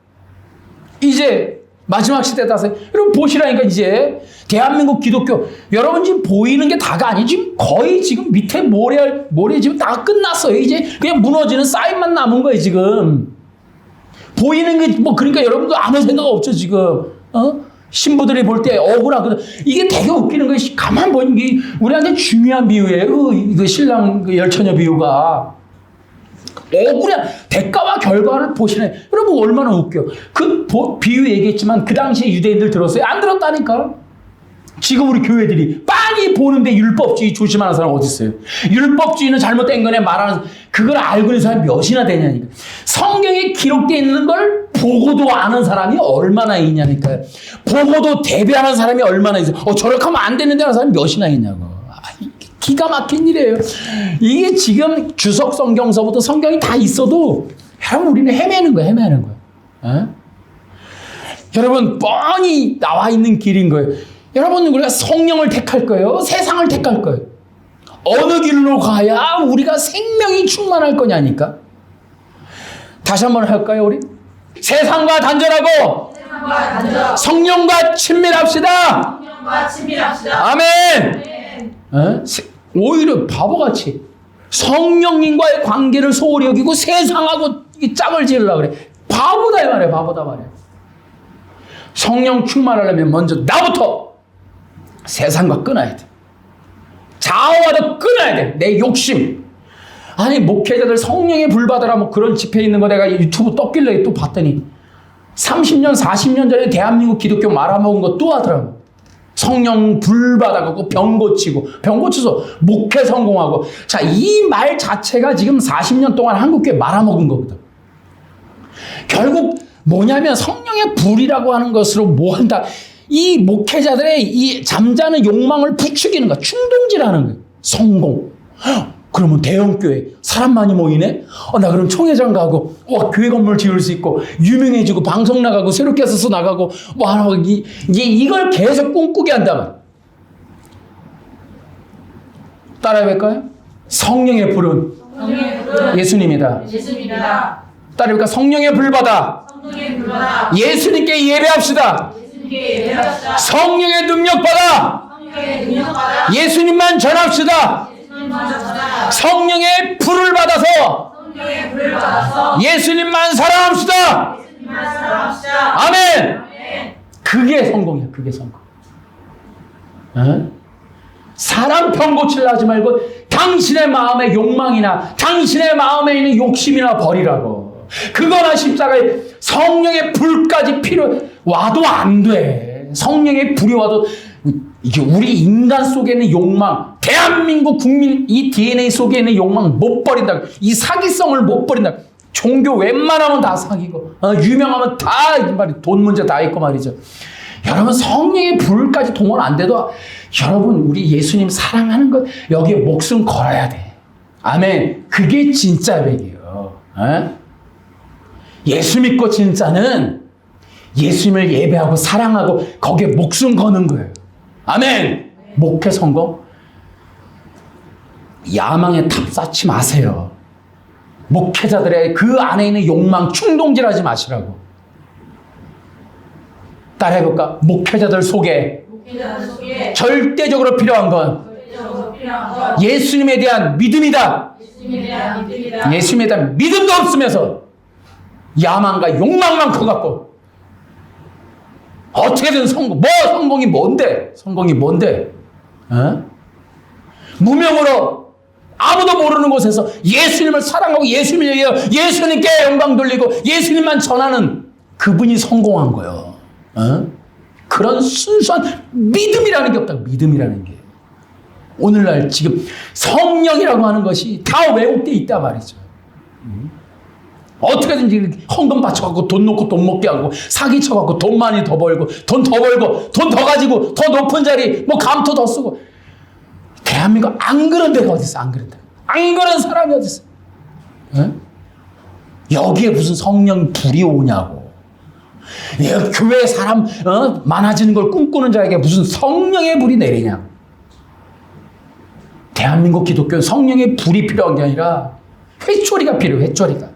이제 마지막 시대 따서 여러분 보시라니까. 이제 대한민국 기독교 여러분 지금 보이는 게 다가 아니지. 거의 지금 밑에 모래 지금 다 끝났어요. 이제 그냥 무너지는 사인만 남은 거예요 지금. 보이는 게 뭐 그러니까 여러분도 아무 생각 없죠 지금. 신부들이 볼 때 억울하거든. 이게 되게 웃기는 거예요. 가만 보니 게 우리한테 중요한 비유예요. 이거 신랑 그 열처녀 비유가. 억울한 대가와 결과를 보시네. 여러분 얼마나 웃겨. 그 비유 얘기했지만 그 당시에 유대인들 들었어요? 안 들었다니까. 지금 우리 교회들이 빤히 보는데 율법주의 조심하는 사람 어디 있어요? 율법주의는 잘못된 거네 말하는, 그걸 알고 있는 사람이 몇이나 되냐니까. 성경에 기록되어 있는 걸 보고도 아는 사람이 얼마나 있냐니까요. 보고도 대비하는 사람이 얼마나 있어요. 저렇게 하면 안 되는데 하는 사람이 몇이나 있냐고. 기가 막힌 일이에요. 이게 지금 주석 성경서부터 성경이 다 있어도 여러분 우리는 헤매는 거예요. 여러분 뻔히 나와 있는 길인 거예요. 여러분 우리가 성령을 택할 거예요? 세상을 택할 거예요? 어느 길로 가야 우리가 생명이 충만할 거냐니까. 다시 한번 할까요 우리? 세상과 단절하고 성령과 친밀합시다. 아멘. 오히려 바보같이 성령님과의 관계를 소홀히 여기고 세상하고 짝을 지으려고 그래. 바보다 이 말이야. 바보다 말이야. 성령 충만하려면 먼저 나부터 세상과 끊어야 돼. 자아와도 끊어야 돼. 내 욕심. 아니 목회자들 성령의 불받아라 뭐 그런 집회 있는 거 내가 유튜브 떴길래 또 봤더니 30년 40년 전에 대한민국 기독교 말아먹은 거 또 하더라고. 성령 불받아갖고 병 고쳐서 목회 성공하고. 자, 이 말 자체가 지금 40년 동안 한국교회 말아먹은 거거든. 결국 뭐냐면 성령의 불이라고 하는 것으로 뭐 한다. 이 목회자들의 이 잠자는 욕망을 부추기는 거야. 충동질하는 거야. 성공. 그러면 대형교회 사람 많이 모이네? 나 그럼 총회장 가고, 교회 건물 지을 수 있고, 유명해지고, 방송 나가고, 새롭게 써서 나가고, 이걸 계속 꿈꾸게 한다면. 따라해볼까요? 성령의 불은 예수님이다. 따라해볼까? 성령의 불받아 예수님께 예배합시다. 성령의 능력 받아 예수님만 전합시다. 성령의 불을 받아서 예수님만 사랑합시다. 아멘. 그게 성공이야. 그게 성공. 사람 병 고치려 하지 말고 당신의 마음의 욕망이나 당신의 마음에 있는 욕심이나 버리라고. 그거나 십자가에 성령의 불까지 와도 안 돼. 성령의 불이 와도 이게 우리 인간 속에 있는 욕망, 대한민국 국민 이 DNA 속에 있는 욕망 못 버린다. 이 사기성을 못 버린다. 종교 웬만하면 다 사기고, 유명하면 다 돈 문제 다 있고 말이죠. 여러분 성령의 불까지 동원 안 돼도 여러분 우리 예수님 사랑하는 것 여기에 목숨 걸어야 돼. 아멘. 그게 진짜 백이에요. 예수 믿고 진짜는 예수님을 예배하고 사랑하고 거기에 목숨 거는 거예요. 아멘. 목회 성공? 야망에 탑 쌓지 마세요. 목회자들의 그 안에 있는 욕망 충동질하지 마시라고. 따라해볼까? 목회자들 속에 절대적으로 필요한 건 예수님에 대한 믿음이다. 예수님에 대한 믿음도 없으면서 야망과 욕망만 커갖고 어떻게든 성공이 뭔데? 성공이 뭔데? 무명으로 아무도 모르는 곳에서 예수님을 사랑하고 예수님을 얘기하고 예수님께 영광 돌리고 예수님만 전하는 그분이 성공한 거예요. 그런 순수한 믿음이라는 게 없다고. 믿음이라는 게 오늘날 지금 성령이라고 하는 것이 다 왜곡되어 있다 말이죠. 어떻게든지 헌금 바쳐갖고 돈 놓고 돈 먹게 하고 사기 쳐갖고 돈 많이 더 벌고 돈 더 가지고 더 높은 자리 감토 더 쓰고. 대한민국 안 그런 데가 어디 있어? 안 그런 데. 안 그런 사람이 어디 있어? 여기에 무슨 성령 불이 오냐고. 교회 사람 많아지는 걸 꿈꾸는 자에게 무슨 성령의 불이 내리냐고. 대한민국 기독교는 성령의 불이 필요한 게 아니라 회초리가 필요해. 회초리가.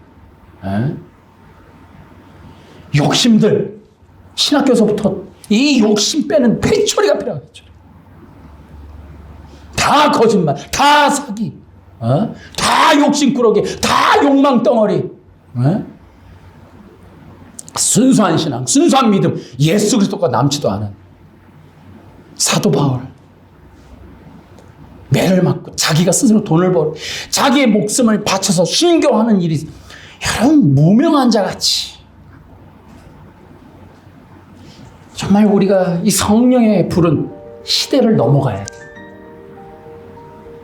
욕심들 신학교에서부터 이 욕심 빼는 회초리가 필요해. 회초리. 다 거짓말, 다 사기, 다 욕심꾸러기, 다 욕망 덩어리. 순수한 신앙, 순수한 믿음, 예수 그리스도가 남지도 않은 사도 바울. 매를 맞고 자기가 스스로 돈을 벌고 자기의 목숨을 바쳐서 순교하는 일이 여러분 무명한 자같이. 정말 우리가 이 성령의 불은 시대를 넘어가야 돼.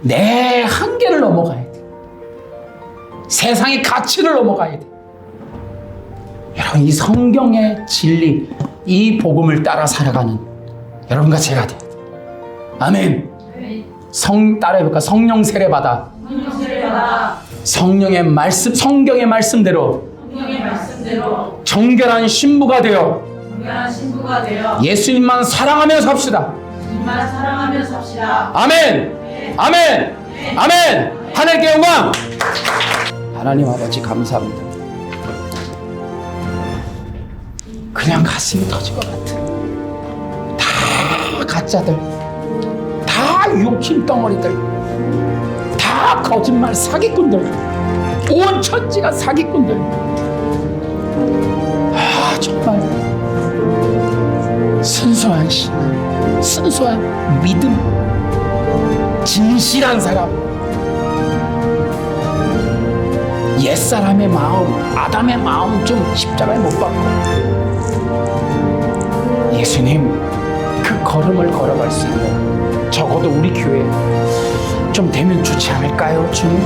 내 한계를 넘어가야 돼. 세상의 가치를 넘어가야 돼. 여러분 이 성경의 진리, 이 복음을 따라 살아가는 여러분과 제가 돼야 돼. 아멘. 따라해볼까? 성령 세례받아. 성령의 말씀, 성경의 말씀대로 정결한 신부가 되어 예수님만 사랑하며 삽시다. 아멘. 아멘. 아멘. 하나님께 영광. 하나님 아버지 감사합니다. 그냥 가슴이 터질 것 같아. 다 가짜들, 다 욕심 덩어리들, 다 거짓말 사기꾼들, 온 천지가 사기꾼들. 정말 순수한 신앙, 순수한 믿음, 진실한 사람, 옛사람의 마음, 아담의 마음 좀 십자가에 못 박고 예수님 그 걸음을 걸어갈 수 있는 적어도 우리 교회 좀 되면 좋지 않을까요, 주님?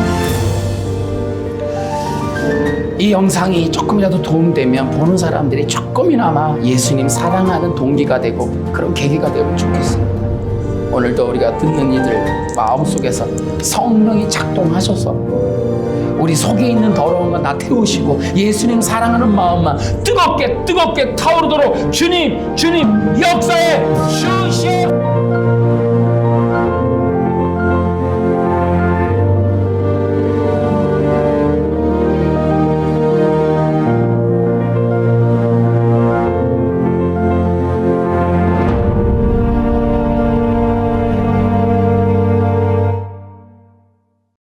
이 영상이 조금이라도 도움되면 보는 사람들이 조금이나마 예수님 사랑하는 동기가 되고 그런 계기가 되면 좋겠습니다. 오늘도 우리가 듣는 이들 마음속에서 성령이 작동하셔서 우리 속에 있는 더러운 거 다 태우시고 예수님 사랑하는 마음만 뜨겁게 타오르도록 주님 역사에 주시옵소서.